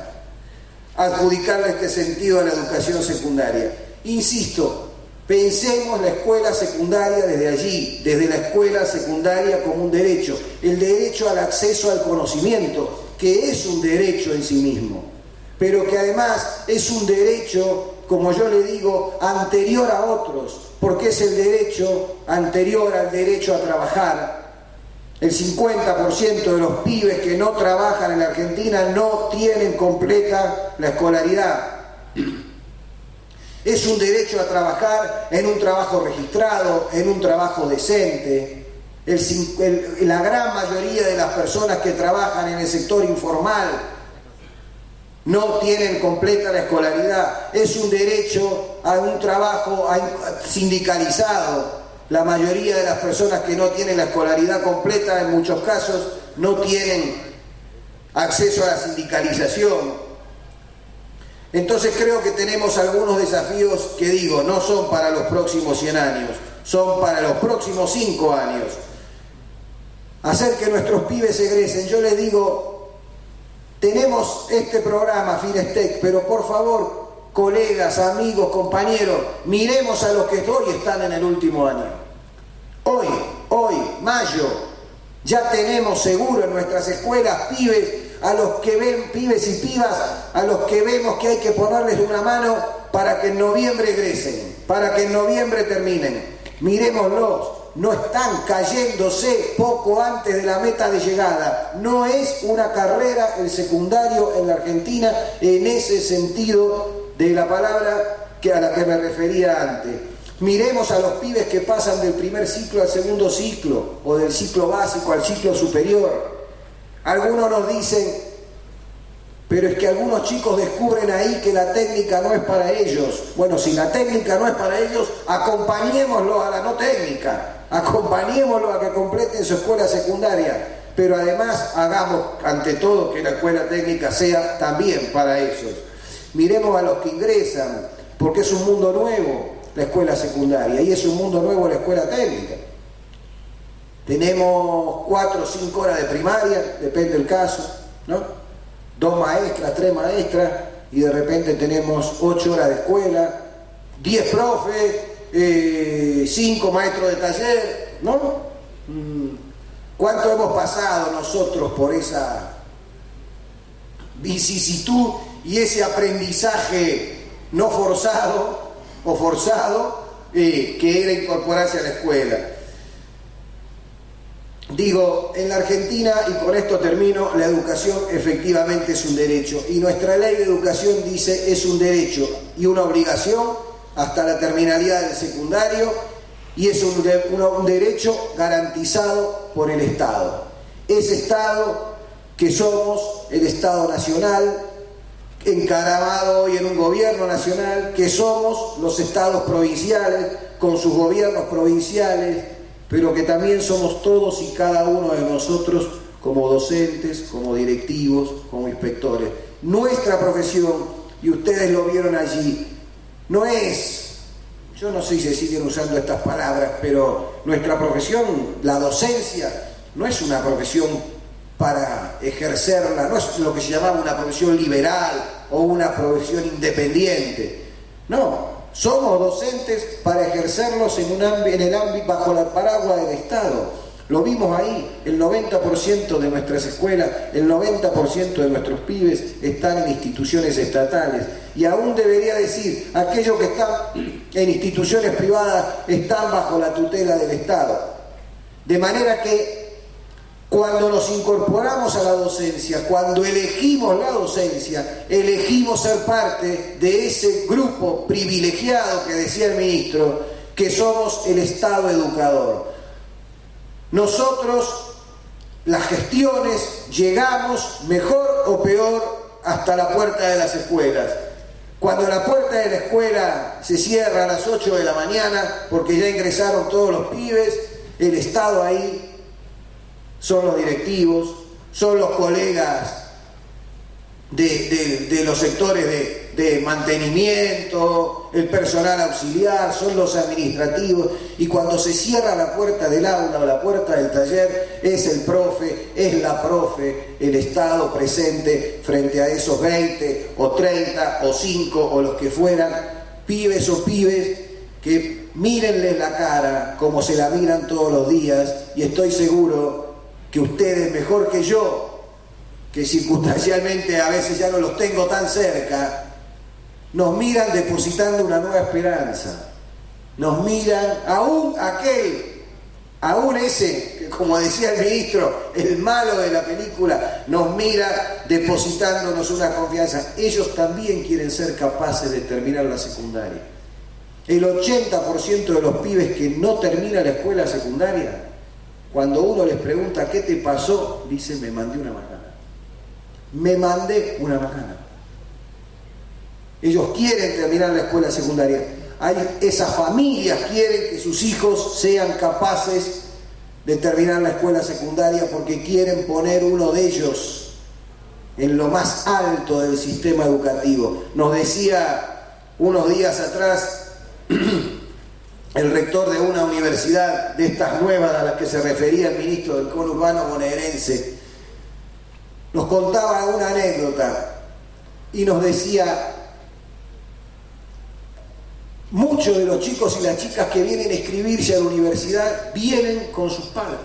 adjudicarle este sentido a la educación secundaria. Insisto, pensemos la escuela secundaria desde allí, desde la escuela secundaria como un derecho, el derecho al acceso al conocimiento, que es un derecho en sí mismo, pero que además es un derecho, como yo le digo, anterior a otros, porque es el derecho anterior al derecho a trabajar. El 50% de los pibes que no trabajan en la Argentina no tienen completa la escolaridad. Es un derecho a trabajar en un trabajo registrado, en un trabajo decente. La gran mayoría de las personas que trabajan en el sector informal no tienen completa la escolaridad. Es un derecho a un trabajo sindicalizado. La mayoría de las personas que no tienen la escolaridad completa, en muchos casos, no tienen acceso a la sindicalización. Entonces creo que tenemos algunos desafíos que digo, no son para los próximos 100 años, son para los próximos 5 años. Hacer que nuestros pibes egresen. Yo les digo, tenemos este programa Finestec, pero por favor, colegas, amigos, compañeros, miremos a los que hoy están en el último año. Hoy, mayo, ya tenemos seguro en nuestras escuelas pibes, a los que ven, pibes y pibas, a los que vemos que hay que ponerles una mano para que en noviembre egresen, para que en noviembre terminen. Miremoslos, no están cayéndose poco antes de la meta de llegada. No es una carrera el secundario en la Argentina en ese sentido de la palabra a la que me refería antes. Miremos a los pibes que pasan del primer ciclo al segundo ciclo, o del ciclo básico al ciclo superior. Algunos nos dicen, pero es que algunos chicos descubren ahí que la técnica no es para ellos. Bueno, si la técnica no es para ellos, acompañémoslo a la no técnica, acompañémoslo a que completen su escuela secundaria, pero además hagamos ante todo que la escuela técnica sea también para ellos. Miremos a los que ingresan, porque es un mundo nuevo la escuela secundaria y es un mundo nuevo la escuela técnica. Tenemos 4 o 5 horas de primaria, depende del caso, ¿no? 2 maestras, 3 maestras, y de repente tenemos 8 horas de escuela, 10 profes, 5 maestros de taller, ¿no? ¿Cuánto hemos pasado nosotros por esa vicisitud y ese aprendizaje no forzado o forzado que era incorporarse a la escuela? Digo, en la Argentina, y con esto termino, la educación efectivamente es un derecho, y nuestra ley de educación dice es un derecho y una obligación hasta la terminalidad del secundario, y es un derecho garantizado por el Estado. Ese Estado que somos, el Estado Nacional, encaramado hoy en un gobierno nacional, que somos los estados provinciales con sus gobiernos provinciales, pero que también somos todos y cada uno de nosotros como docentes, como directivos, como inspectores. Nuestra profesión, y ustedes lo vieron allí, no es, yo no sé si se siguen usando estas palabras, pero nuestra profesión, la docencia, no es una profesión para ejercerla, no es lo que se llamaba una profesión liberal o una profesión independiente. No, somos docentes para ejercerlos en el ámbito bajo la paraguas del Estado. Lo vimos ahí, el 90% de nuestras escuelas, el 90% de nuestros pibes están en instituciones estatales. Y aún debería decir, aquellos que están en instituciones privadas están bajo la tutela del Estado. De manera que cuando nos incorporamos a la docencia, cuando elegimos la docencia, elegimos ser parte de ese grupo privilegiado que decía el ministro, que somos el Estado educador. Nosotros, las gestiones, llegamos mejor o peor hasta la puerta de las escuelas. Cuando la puerta de la escuela se cierra a las 8 de la mañana, porque ya ingresaron todos los pibes, el Estado ahí son los directivos, son los colegas de los sectores de mantenimiento, el personal auxiliar, son los administrativos, y cuando se cierra la puerta del aula o la puerta del taller, es el profe, es la profe, el Estado presente frente a esos 20 o 30 o 5 o los que fueran, pibes o pibes, que mírenles la cara como se la miran todos los días, y estoy seguro que ustedes mejor que yo, que circunstancialmente a veces ya no los tengo tan cerca, nos miran depositando una nueva esperanza. Nos miran, aún ese, que como decía el ministro, el malo de la película, nos mira depositándonos una confianza. Ellos también quieren ser capaces de terminar la secundaria. El 80% de los pibes que no terminan la escuela secundaria, cuando uno les pregunta ¿qué te pasó?, dicen me mandé una macana. Me mandé una macana. Ellos quieren terminar la escuela secundaria. Esas familias quieren que sus hijos sean capaces de terminar la escuela secundaria porque quieren poner uno de ellos en lo más alto del sistema educativo. Nos decía unos días atrás el rector de una universidad de estas nuevas a las que se refería el ministro del conurbano bonaerense, nos contaba una anécdota y nos decía: muchos de los chicos y las chicas que vienen a inscribirse a la universidad vienen con sus padres,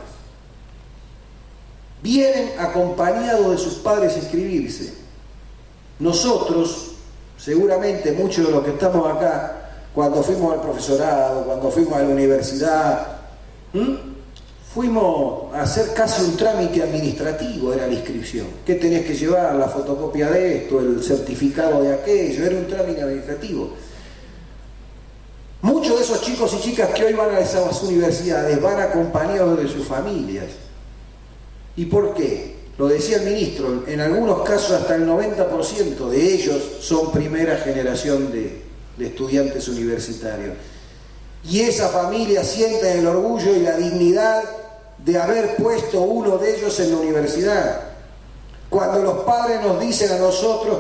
vienen acompañados de sus padres a inscribirse. Nosotros, seguramente muchos de los que estamos acá, cuando fuimos al profesorado, cuando fuimos a la universidad, fuimos a hacer casi un trámite administrativo, era la inscripción. ¿Qué tenés que llevar? La fotocopia de esto, el certificado de aquello, era un trámite administrativo. Muchos de esos chicos y chicas que hoy van a esas universidades van acompañados de sus familias. ¿Y por qué? Lo decía el ministro, en algunos casos hasta el 90% de ellos son primera generación de estudiantes universitarios. Y esa familia siente el orgullo y la dignidad de haber puesto uno de ellos en la universidad. Cuando los padres nos dicen a nosotros,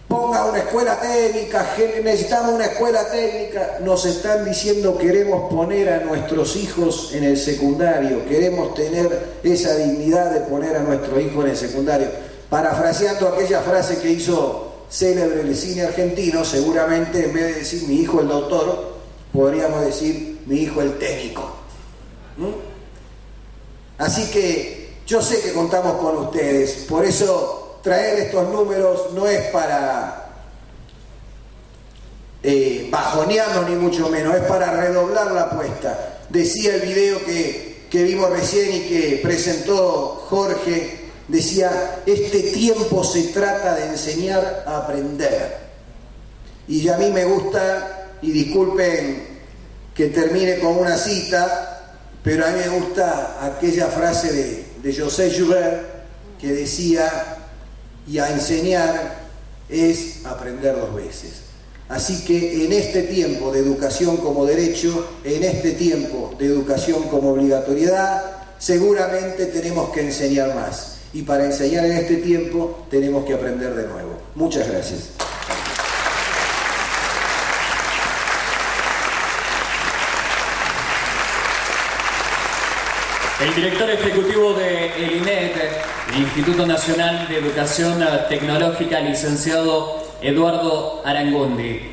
ponga una escuela técnica, necesitamos una escuela técnica, nos están diciendo queremos poner a nuestros hijos en el secundario, queremos tener esa dignidad de poner a nuestros hijos en el secundario. Parafraseando aquella frase que hizo célebre el cine argentino, seguramente en vez de decir mi hijo el doctor, podríamos decir mi hijo el técnico. Así que yo sé que contamos con ustedes, por eso traer estos números no es para bajonearnos ni mucho menos, es para redoblar la apuesta. Decía el video que vimos recién y que presentó Jorge, decía, este tiempo se trata de enseñar a aprender. Y a mí me gusta, y disculpen que termine con una cita, pero a mí me gusta aquella frase de José Joubert que decía, y a enseñar es aprender 2 veces. Así que en este tiempo de educación como derecho, en este tiempo de educación como obligatoriedad, seguramente tenemos que enseñar más. Y para enseñar en este tiempo tenemos que aprender de nuevo. Muchas gracias. El director ejecutivo del INET, el Instituto Nacional de Educación Tecnológica, licenciado Eduardo Arangundi.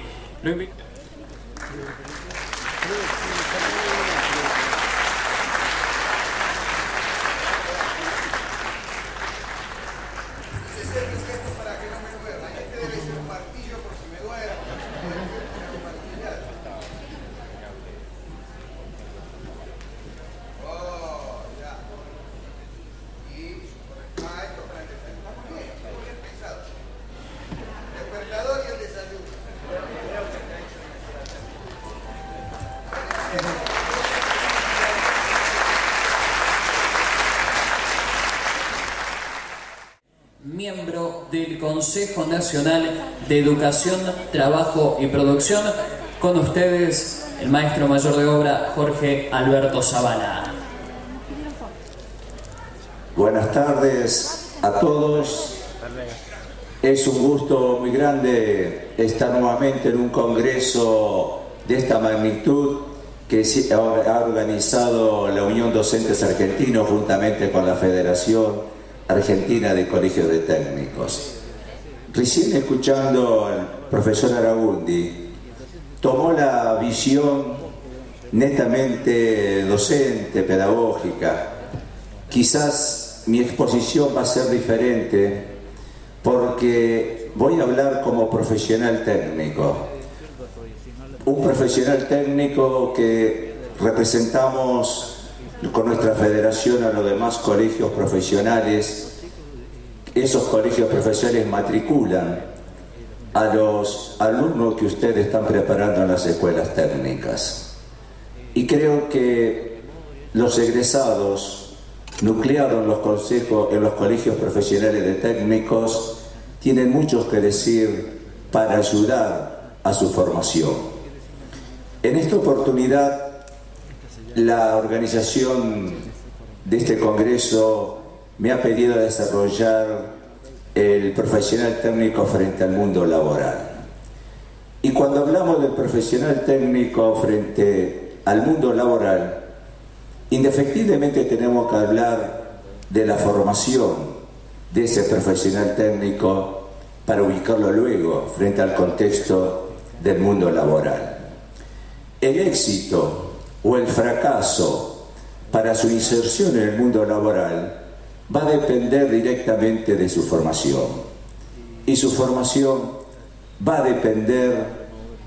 Miembro del Consejo Nacional de Educación, Trabajo y Producción, con ustedes el maestro mayor de obra Jorge Alberto Zavala. Buenas tardes a todos. Es un gusto muy grande estar nuevamente en un congreso de esta magnitud que ha organizado la Unión Docentes Argentinos juntamente con la Federación Argentina de Colegios de Técnicos. Recién escuchando al profesor Arangundi, tomó la visión netamente docente, pedagógica. Quizás mi exposición va a ser diferente porque voy a hablar como profesional técnico. Un profesional técnico que representamos con nuestra federación a los demás colegios profesionales. Esos colegios profesionales matriculan a los alumnos que ustedes están preparando en las escuelas técnicas. Y creo que los egresados nucleados en los colegios profesionales de técnicos tienen mucho que decir para ayudar a su formación. En esta oportunidad, la organización de este congreso me ha pedido desarrollar el profesional técnico frente al mundo laboral. Y cuando hablamos del profesional técnico frente al mundo laboral, indefectiblemente tenemos que hablar de la formación de ese profesional técnico para ubicarlo luego frente al contexto del mundo laboral. El éxito o el fracaso para su inserción en el mundo laboral va a depender directamente de su formación. Y su formación va a depender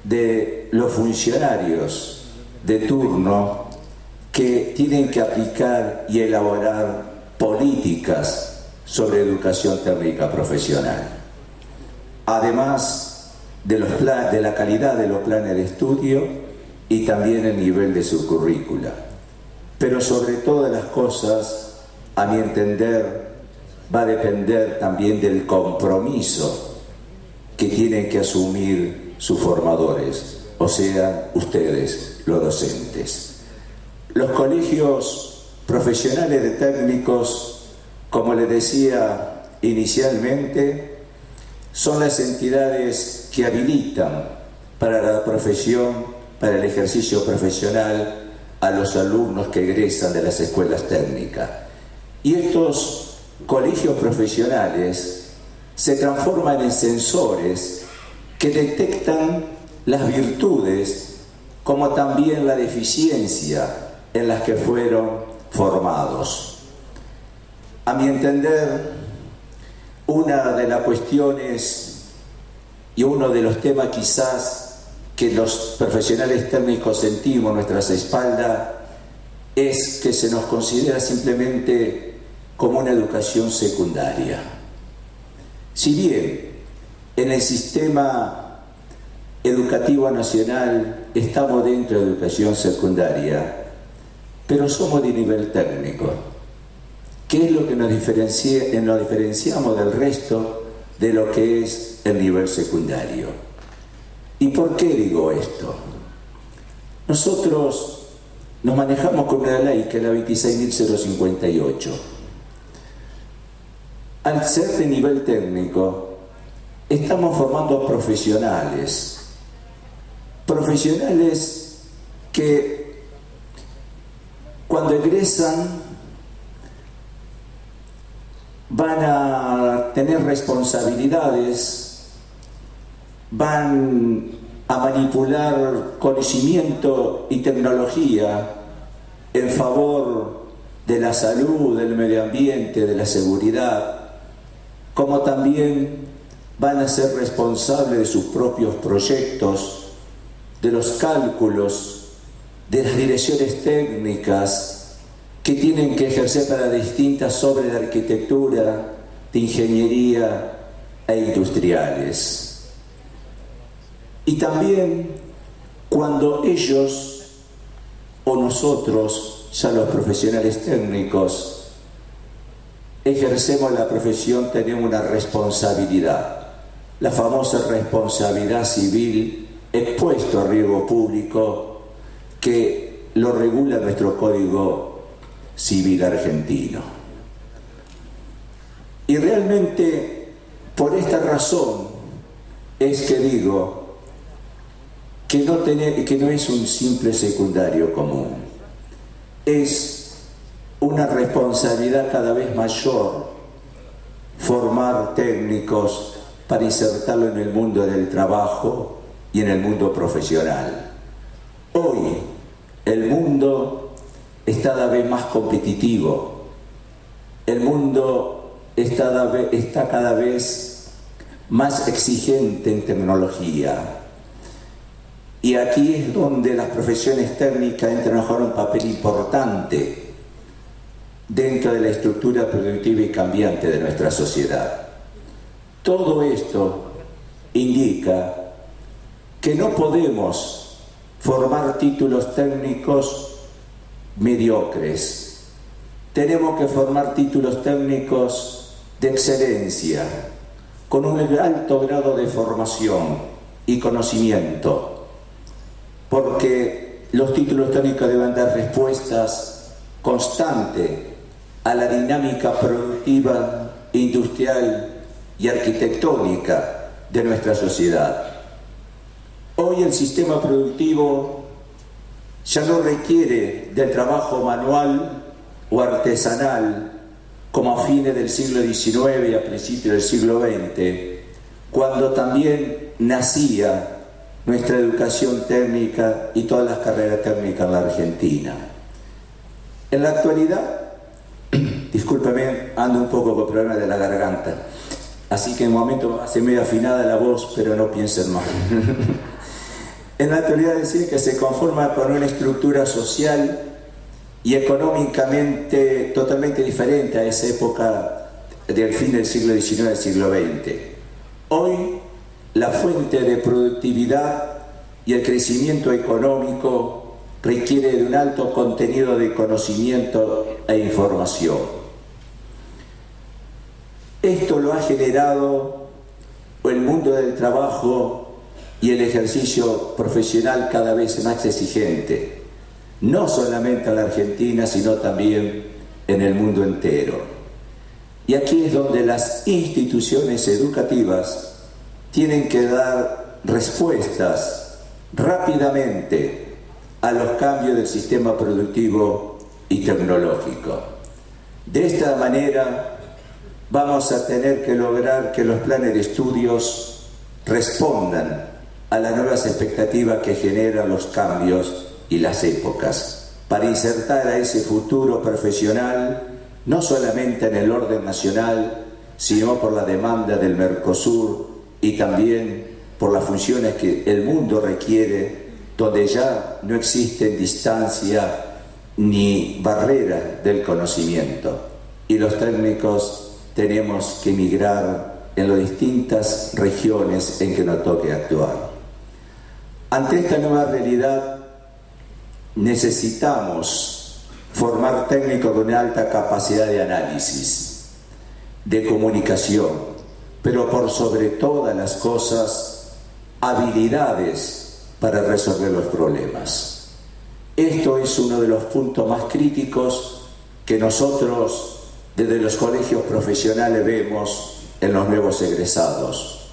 de los funcionarios de turno que tienen que aplicar y elaborar políticas sobre educación técnica profesional. Además de la calidad de los planes de estudio y también el nivel de su currícula. Pero sobre todas las cosas, a mi entender, va a depender también del compromiso que tienen que asumir sus formadores, o sea, ustedes, los docentes. Los colegios profesionales de técnicos, como les decía inicialmente, son las entidades que habilitan para la profesión, para el ejercicio profesional, a los alumnos que egresan de las escuelas técnicas. Y estos colegios profesionales se transforman en sensores que detectan las virtudes como también la deficiencia en las que fueron formados. A mi entender, una de las cuestiones y uno de los temas quizás que los profesionales técnicos sentimos a nuestras espaldas es que se nos considera simplemente como una educación secundaria. Si bien en el sistema educativo nacional estamos dentro de educación secundaria, pero somos de nivel técnico. ¿Qué es lo que nos diferenciamos del resto de lo que es el nivel secundario? ¿Y por qué digo esto? Nosotros nos manejamos con una ley que es la 26.058. Al ser de nivel técnico, estamos formando profesionales que cuando egresan van a tener responsabilidades, van a manipular conocimiento y tecnología en favor de la salud, del medio ambiente, de la seguridad, como también van a ser responsables de sus propios proyectos, de los cálculos, de las direcciones técnicas que tienen que ejercer para distintas obras de arquitectura, de ingeniería e industriales. Y también cuando ellos o nosotros, ya los profesionales técnicos, ejercemos la profesión, tenemos una responsabilidad, la famosa responsabilidad civil, expuesto a riesgo público, que lo regula nuestro Código Civil argentino. Y realmente, por esta razón, es que digo que no es un simple secundario común, es una responsabilidad cada vez mayor formar técnicos para insertarlo en el mundo del trabajo y en el mundo profesional. Hoy el mundo está cada vez más competitivo, el mundo está cada vez más exigente en tecnología. Y aquí es donde las profesiones técnicas entran a jugar un papel importante dentro de la estructura productiva y cambiante de nuestra sociedad. Todo esto indica que no podemos formar títulos técnicos mediocres. Tenemos que formar títulos técnicos de excelencia, con un alto grado de formación y conocimiento, porque los títulos técnicos deben dar respuestas constantes a la dinámica productiva, industrial y arquitectónica de nuestra sociedad. Hoy el sistema productivo ya no requiere del trabajo manual o artesanal como a fines del siglo XIX y a principios del siglo XX, cuando también nacía nuestra educación técnica y todas las carreras técnicas en la Argentina. En la actualidad, discúlpeme, ando un poco con problemas de la garganta, así que en un momento hace medio afinada la voz, pero no piensen mal. En la actualidad decir que se conforma con una estructura social y económicamente totalmente diferente a esa época del fin del siglo XIX y del siglo XX. Hoy la fuente de productividad y el crecimiento económico requiere de un alto contenido de conocimiento e información. Esto lo ha generado el mundo del trabajo y el ejercicio profesional cada vez más exigente, no solamente en la Argentina, sino también en el mundo entero. Y aquí es donde las instituciones educativas tienen que dar respuestas rápidamente a los cambios del sistema productivo y tecnológico. De esta manera vamos a tener que lograr que los planes de estudios respondan a las nuevas expectativas que generan los cambios y las épocas, para insertar a ese futuro profesional no solamente en el orden nacional, sino por la demanda del Mercosur y también por las funciones que el mundo requiere, donde ya no existen distancia ni barreras del conocimiento. Y los técnicos tenemos que migrar en las distintas regiones en que nos toque actuar. Ante esta nueva realidad necesitamos formar técnicos con alta capacidad de análisis, de comunicación, pero por sobre todas las cosas, habilidades para resolver los problemas. Esto es uno de los puntos más críticos que nosotros desde los colegios profesionales vemos en los nuevos egresados: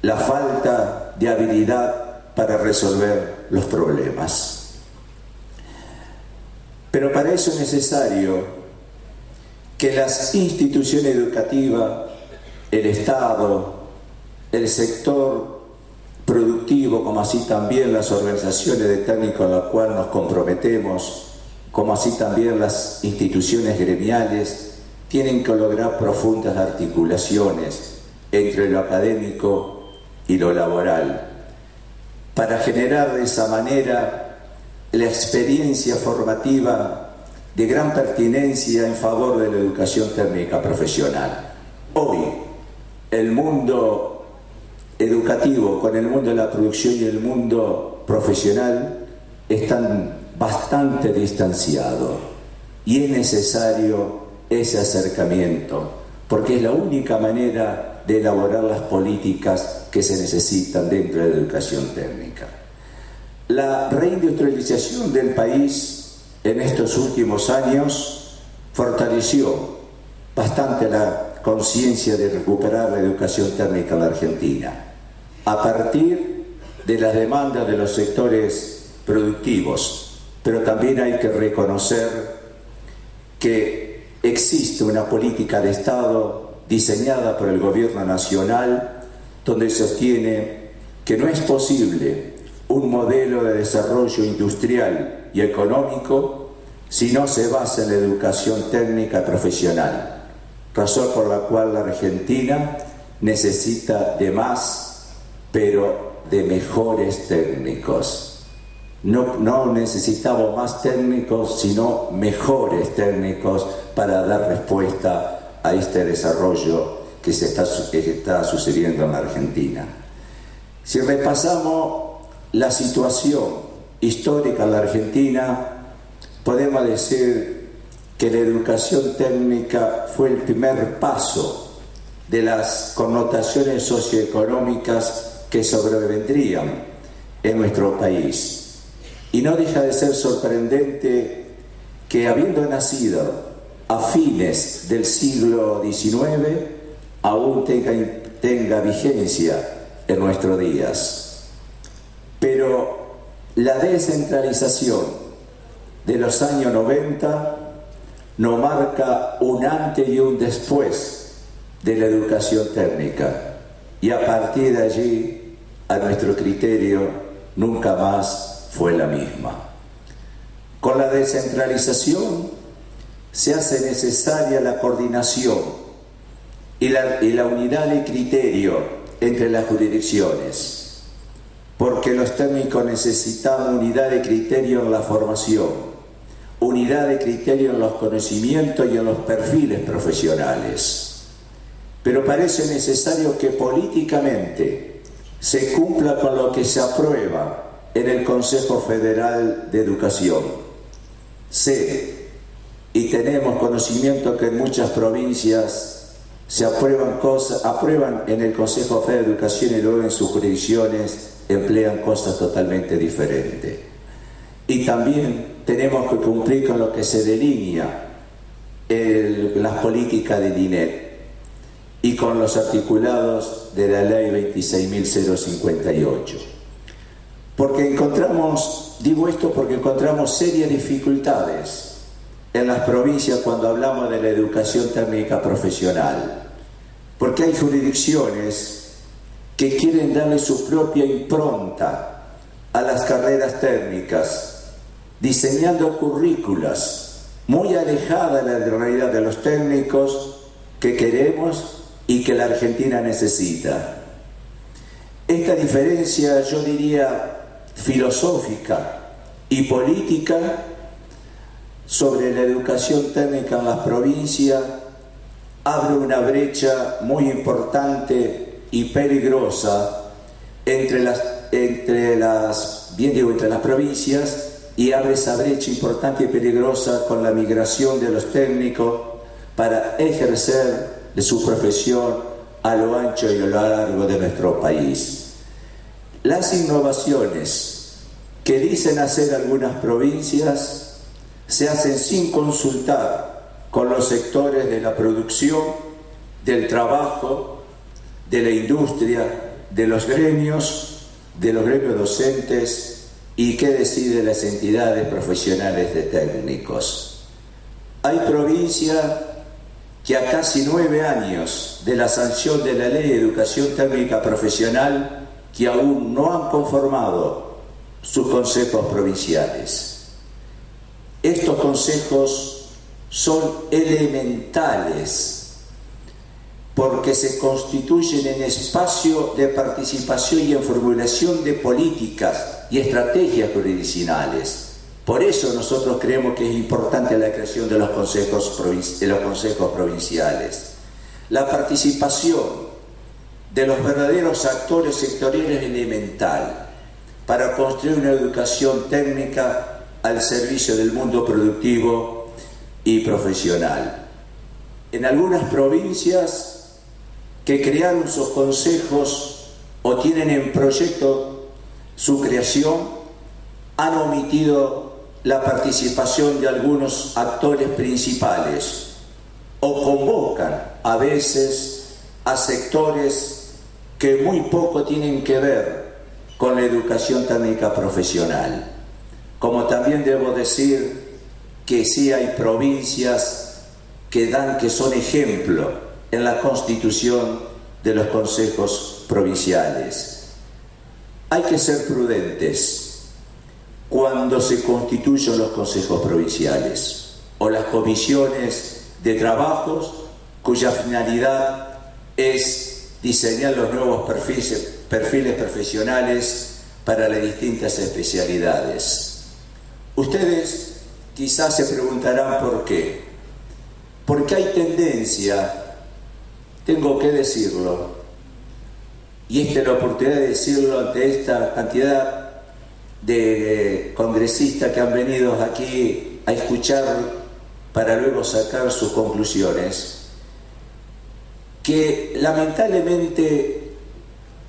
la falta de habilidad para resolver los problemas. Pero para eso es necesario que las instituciones educativas, el Estado, el sector productivo, como así también las organizaciones de técnicos a las cuales nos comprometemos, como así también las instituciones gremiales, tienen que lograr profundas articulaciones entre lo académico y lo laboral, para generar de esa manera la experiencia formativa de gran pertinencia en favor de la educación técnica profesional. Hoy, el mundo educativo con el mundo de la producción y el mundo profesional están bastante distanciados, y es necesario ese acercamiento, porque es la única manera de elaborar las políticas que se necesitan dentro de la educación técnica. La reindustrialización del país en estos últimos años fortaleció bastante la conciencia de recuperar la educación técnica en la Argentina, a partir de las demandas de los sectores productivos, pero también hay que reconocer que existe una política de Estado diseñada por el gobierno nacional, donde sostiene que no es posible un modelo de desarrollo industrial y económico si no se basa en la educación técnica profesional, razón por la cual la Argentina necesita de más, pero de mejores técnicos. No necesitamos más técnicos, sino mejores técnicos para dar respuesta a este desarrollo que está sucediendo en la Argentina. Si repasamos la situación histórica en la Argentina, podemos decir que la educación técnica fue el primer paso de las connotaciones socioeconómicas que sobrevendrían en nuestro país. Y no deja de ser sorprendente que, habiendo nacido a fines del siglo XIX, aún tenga vigencia en nuestros días. Pero la descentralización de los años 90 nos marca un antes y un después de la educación técnica, y a partir de allí, a nuestro criterio, nunca más fue la misma. Con la descentralización se hace necesaria la coordinación y la unidad de criterio entre las jurisdicciones, porque los técnicos necesitan unidad de criterio en la formación, unidad de criterio en los conocimientos y en los perfiles profesionales. Pero parece necesario que políticamente se cumpla con lo que se aprueba en el Consejo Federal de Educación. Sé y tenemos conocimiento que en muchas provincias se aprueban en el Consejo Federal de Educación y luego en sus jurisdicciones emplean cosas totalmente diferentes. Y también tenemos que cumplir con lo que se delinea las políticas del INET y con los articulados de la ley 26.058. Porque digo esto porque encontramos serias dificultades en las provincias cuando hablamos de la educación técnica profesional, porque hay jurisdicciones que quieren darle su propia impronta a las carreras técnicas, diseñando currículas muy alejadas de la realidad de los técnicos que queremos y que la Argentina necesita. Esta diferencia, yo diría, filosófica y política sobre la educación técnica en las provincias abre una brecha muy importante y peligrosa entre las provincias, y abre esa brecha importante y peligrosa con la migración de los técnicos para ejercer de su profesión a lo ancho y a lo largo de nuestro país. Las innovaciones que dicen hacer algunas provincias se hacen sin consultar con los sectores de la producción, del trabajo, de la industria, de los gremios docentes y qué deciden las entidades profesionales de técnicos. Hay provincias que a casi 9 años de la sanción de la Ley de Educación Técnica Profesional que aún no han conformado sus consejos provinciales. Estos consejos son elementales porque se constituyen en espacio de participación y en formulación de políticas y estrategias jurisdiccionales. Por eso nosotros creemos que es importante la creación de los consejos provinciales. La participación de los verdaderos actores sectoriales es elemental para construir una educación técnica al servicio del mundo productivo y profesional. En algunas provincias que crearon sus consejos o tienen en proyecto su creación, han omitido la participación de algunos actores principales o convocan a veces a sectores que muy poco tienen que ver con la educación técnica profesional. Como también debo decir que sí hay provincias que son ejemplo en la constitución de los consejos provinciales. Hay que ser prudentes cuando se constituyen los consejos provinciales o las comisiones de trabajos cuya finalidad es diseñar los nuevos perfiles profesionales para las distintas especialidades. Ustedes quizás se preguntarán por qué. Porque hay tendencia, tengo que decirlo, y esta es la oportunidad de decirlo ante esta cantidad de congresistas que han venido aquí a escuchar para luego sacar sus conclusiones, que lamentablemente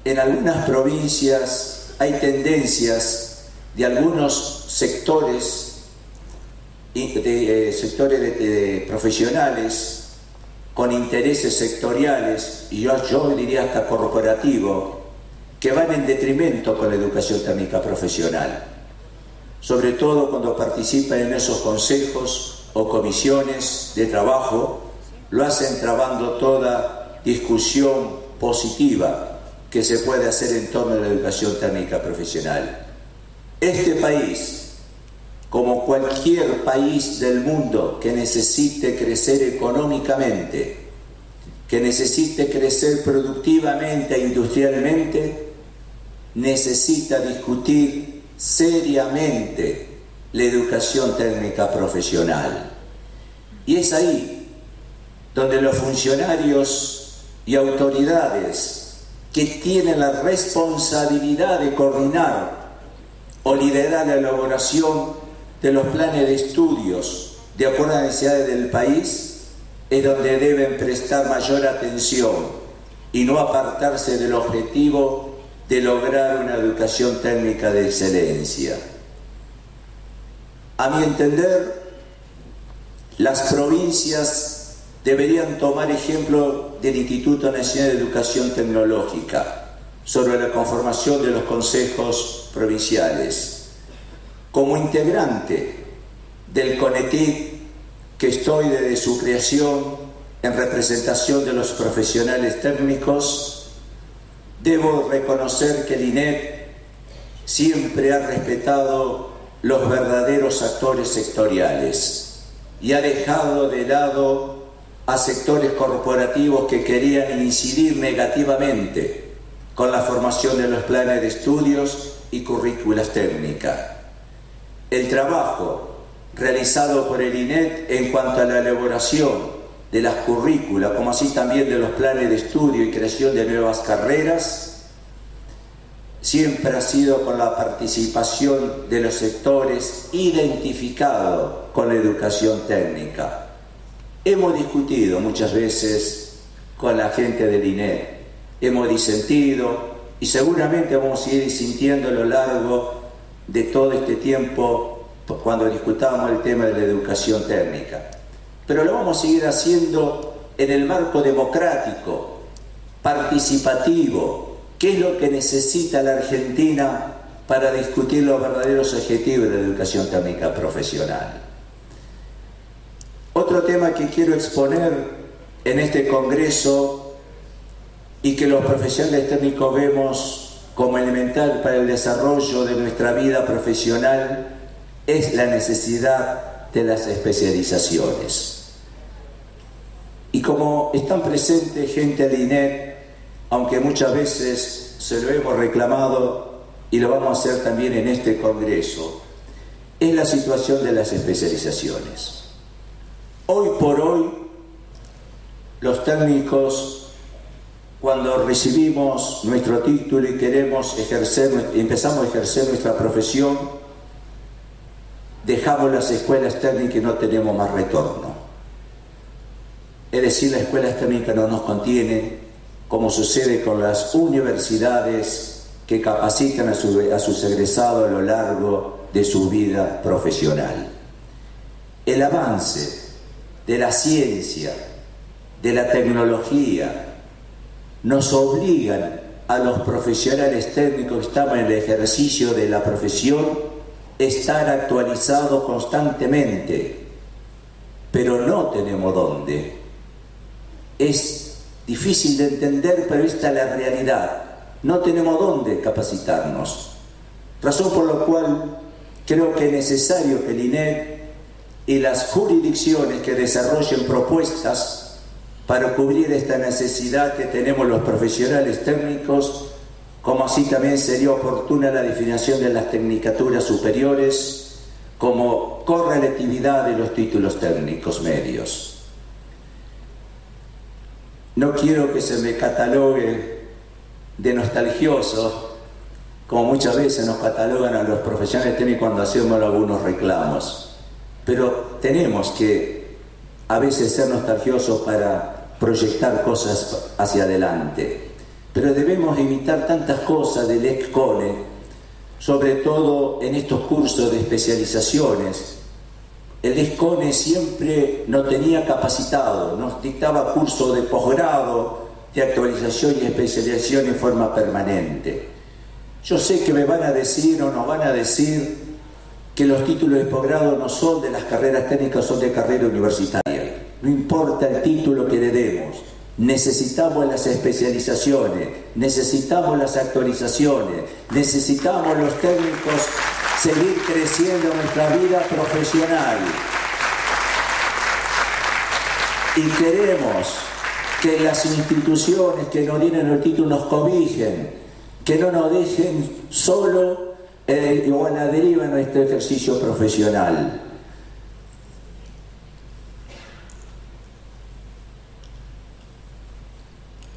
en algunas provincias hay tendencias de algunos sectores profesionales con intereses sectoriales y yo diría hasta corporativo, que van en detrimento con la educación técnica profesional, sobre todo cuando participan en esos consejos o comisiones de trabajo, lo hacen trabando toda discusión positiva que se puede hacer en torno a la educación técnica profesional. Este país, como cualquier país del mundo que necesite crecer económicamente, que necesite crecer productivamente e industrialmente, necesita discutir seriamente la educación técnica profesional. Y es ahí donde los funcionarios y autoridades que tienen la responsabilidad de coordinar o liderar la elaboración de los planes de estudios de acuerdo a las necesidades del país, es donde deben prestar mayor atención y no apartarse del objetivo de lograr una educación técnica de excelencia. A mi entender, las provincias deberían tomar ejemplo del Instituto Nacional de Educación Tecnológica sobre la conformación de los consejos provinciales. Como integrante del CONETIC, que estoy desde su creación en representación de los profesionales técnicos, debo reconocer que el INET siempre ha respetado los verdaderos actores sectoriales y ha dejado de lado a sectores corporativos que querían incidir negativamente con la formación de los planes de estudios y currículas técnicas. El trabajo realizado por el INET en cuanto a la elaboración de las currículas, como así también de los planes de estudio y creación de nuevas carreras, siempre ha sido con la participación de los sectores identificados con la educación técnica. Hemos discutido muchas veces con la gente del INET, hemos disentido y seguramente vamos a seguir disintiendo a lo largo de todo este tiempo cuando discutamos el tema de la educación técnica. Pero lo vamos a seguir haciendo en el marco democrático, participativo, que es lo que necesita la Argentina para discutir los verdaderos objetivos de la educación técnica profesional. Otro tema que quiero exponer en este congreso y que los profesionales técnicos vemos como elemental para el desarrollo de nuestra vida profesional es la necesidad de las especializaciones. Y como están presentes gente del INET, aunque muchas veces se lo hemos reclamado y lo vamos a hacer también en este congreso, es la situación de las especializaciones. Hoy por hoy, los técnicos, cuando recibimos nuestro título y queremos ejercer, empezamos a ejercer nuestra profesión, dejamos las escuelas técnicas y no tenemos más retorno. Es decir, las escuelas técnicas no nos contienen, como sucede con las universidades que capacitan a sus egresados a lo largo de su vida profesional. El avance de la ciencia, de la tecnología, nos obligan a los profesionales técnicos que estamos en el ejercicio de la profesión a estar actualizados constantemente, pero no tenemos dónde. Es difícil de entender, pero esta es la realidad. No tenemos dónde capacitarnos. Razón por la cual creo que es necesario que el INET y las jurisdicciones que desarrollen propuestas para cubrir esta necesidad que tenemos los profesionales técnicos, como así también sería oportuna la definición de las tecnicaturas superiores como correlatividad de los títulos técnicos medios. No quiero que se me catalogue de nostalgioso, como muchas veces nos catalogan a los profesionales técnicos cuando hacemos algunos reclamos, pero tenemos que a veces ser nostalgiosos para proyectar cosas hacia adelante, pero debemos imitar tantas cosas del ex-CONE, sobre todo en estos cursos de especializaciones. El ex-CONE siempre nos tenía capacitado, nos dictaba cursos de posgrado, de actualización y especialización en forma permanente. Yo sé que me van a decir o nos van a decir que los títulos de posgrado no son de las carreras técnicas, son de carrera universitaria. No importa el título que le demos, necesitamos las especializaciones, necesitamos las actualizaciones, necesitamos los técnicos seguir creciendo en nuestra vida profesional. Y queremos que las instituciones que nos tienen el título nos cobijen, que no nos dejen solo o a la deriva en nuestro ejercicio profesional.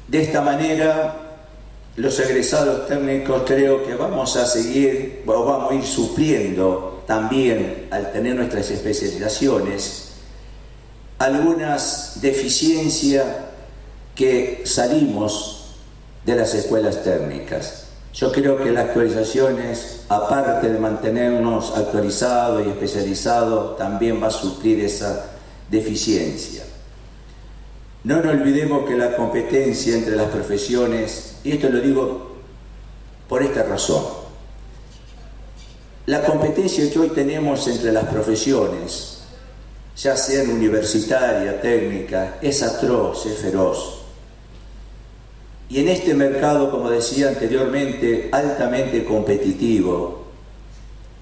De esta manera, los egresados técnicos creo que vamos a seguir, o vamos a ir supliendo también, al tener nuestras especializaciones, algunas deficiencias que salimos de las escuelas técnicas. Yo creo que las actualizaciones, aparte de mantenernos actualizados y especializados, también va a suplir esa deficiencia. No nos olvidemos que la competencia entre las profesiones, y esto lo digo por esta razón, la competencia que hoy tenemos entre las profesiones, ya sean universitaria, técnica, es atroz, es feroz. Y en este mercado, como decía anteriormente, altamente competitivo,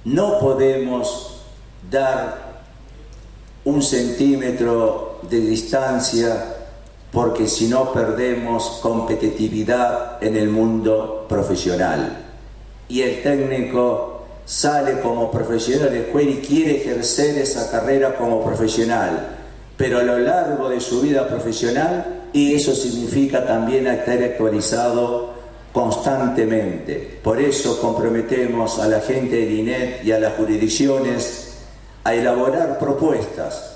no podemos dar un centímetro de distancia, porque si no perdemos competitividad en el mundo profesional. Y el técnico sale como profesional de la escuela y quiere ejercer esa carrera como profesional, pero a lo largo de su vida profesional, y eso significa también estar actualizado constantemente. Por eso comprometemos a la gente del INET y a las jurisdicciones a elaborar propuestas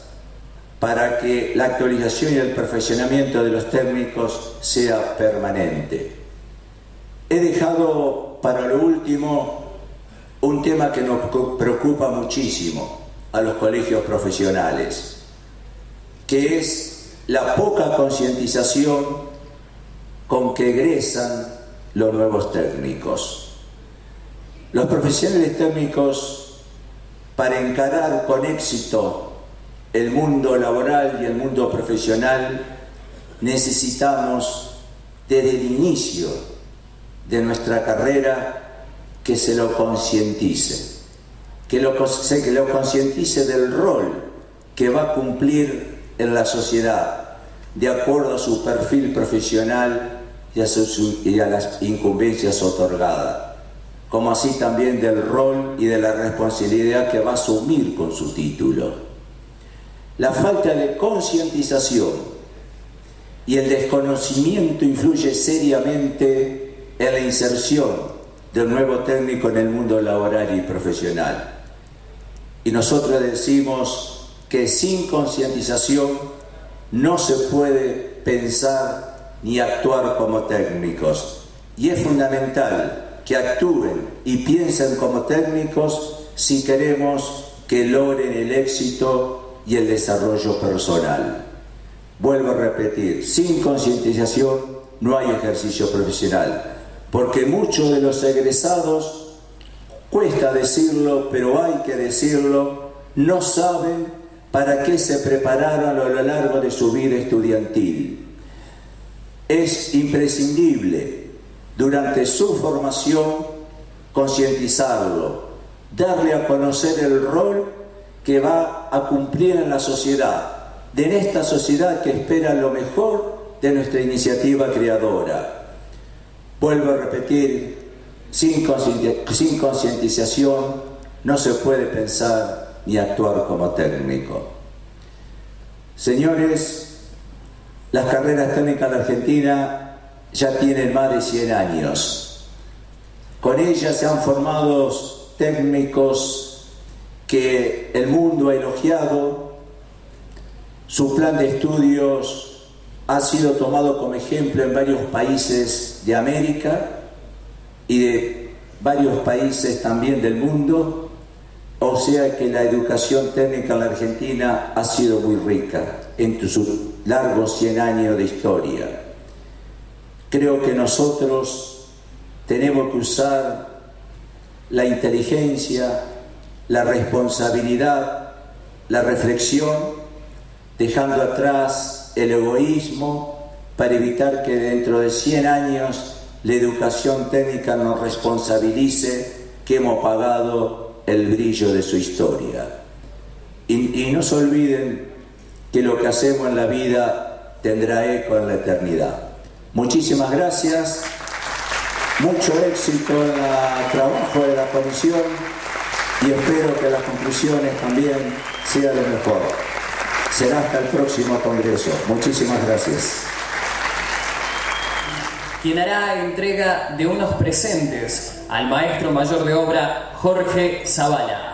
para que la actualización y el perfeccionamiento de los técnicos sea permanente. He dejado para lo último un tema que nos preocupa muchísimo a los colegios profesionales, que es la poca concientización con que egresan los nuevos técnicos. Los profesionales técnicos, para encarar con éxito el mundo laboral y el mundo profesional, necesitamos desde el inicio de nuestra carrera que se lo concientice, que lo concientice del rol que va a cumplir en la sociedad, de acuerdo a su perfil profesional y a las incumbencias otorgadas, como así también del rol y de la responsabilidad que va a asumir con su título. La falta de concientización y el desconocimiento influye seriamente en la inserción del nuevo técnico en el mundo laboral y profesional. Y nosotros decimos que sin concientización no se puede pensar ni actuar como técnicos. Y es fundamental que actúen y piensen como técnicos si queremos que logren el éxito y el desarrollo personal. Vuelvo a repetir, sin concientización no hay ejercicio profesional, porque muchos de los egresados, cuesta decirlo, pero hay que decirlo, no saben para qué se prepararon a lo largo de su vida estudiantil. Es imprescindible durante su formación concientizarlo, darle a conocer el rol que va a cumplir en la sociedad, en esta sociedad que espera lo mejor de nuestra iniciativa creadora. Vuelvo a repetir, sin concientización no se puede pensar ni actuar como técnico. Señores, las carreras técnicas en la Argentina ya tienen más de 100 años. Con ellas se han formado técnicos que el mundo ha elogiado. Su plan de estudios ha sido tomado como ejemplo en varios países de América y de varios países también del mundo. O sea que la educación técnica en la Argentina ha sido muy rica en sus largos 100 años de historia. Creo que nosotros tenemos que usar la inteligencia, la responsabilidad, la reflexión, dejando atrás el egoísmo para evitar que dentro de 100 años la educación técnica nos responsabilice que hemos pagado el brillo de su historia. Y no se olviden que lo que hacemos en la vida tendrá eco en la eternidad. Muchísimas gracias, mucho éxito en el trabajo de la comisión y espero que las conclusiones también sean lo mejor. Será hasta el próximo congreso. Muchísimas gracias. quien hará entrega de unos presentes al maestro mayor de obra Jorge Zavala.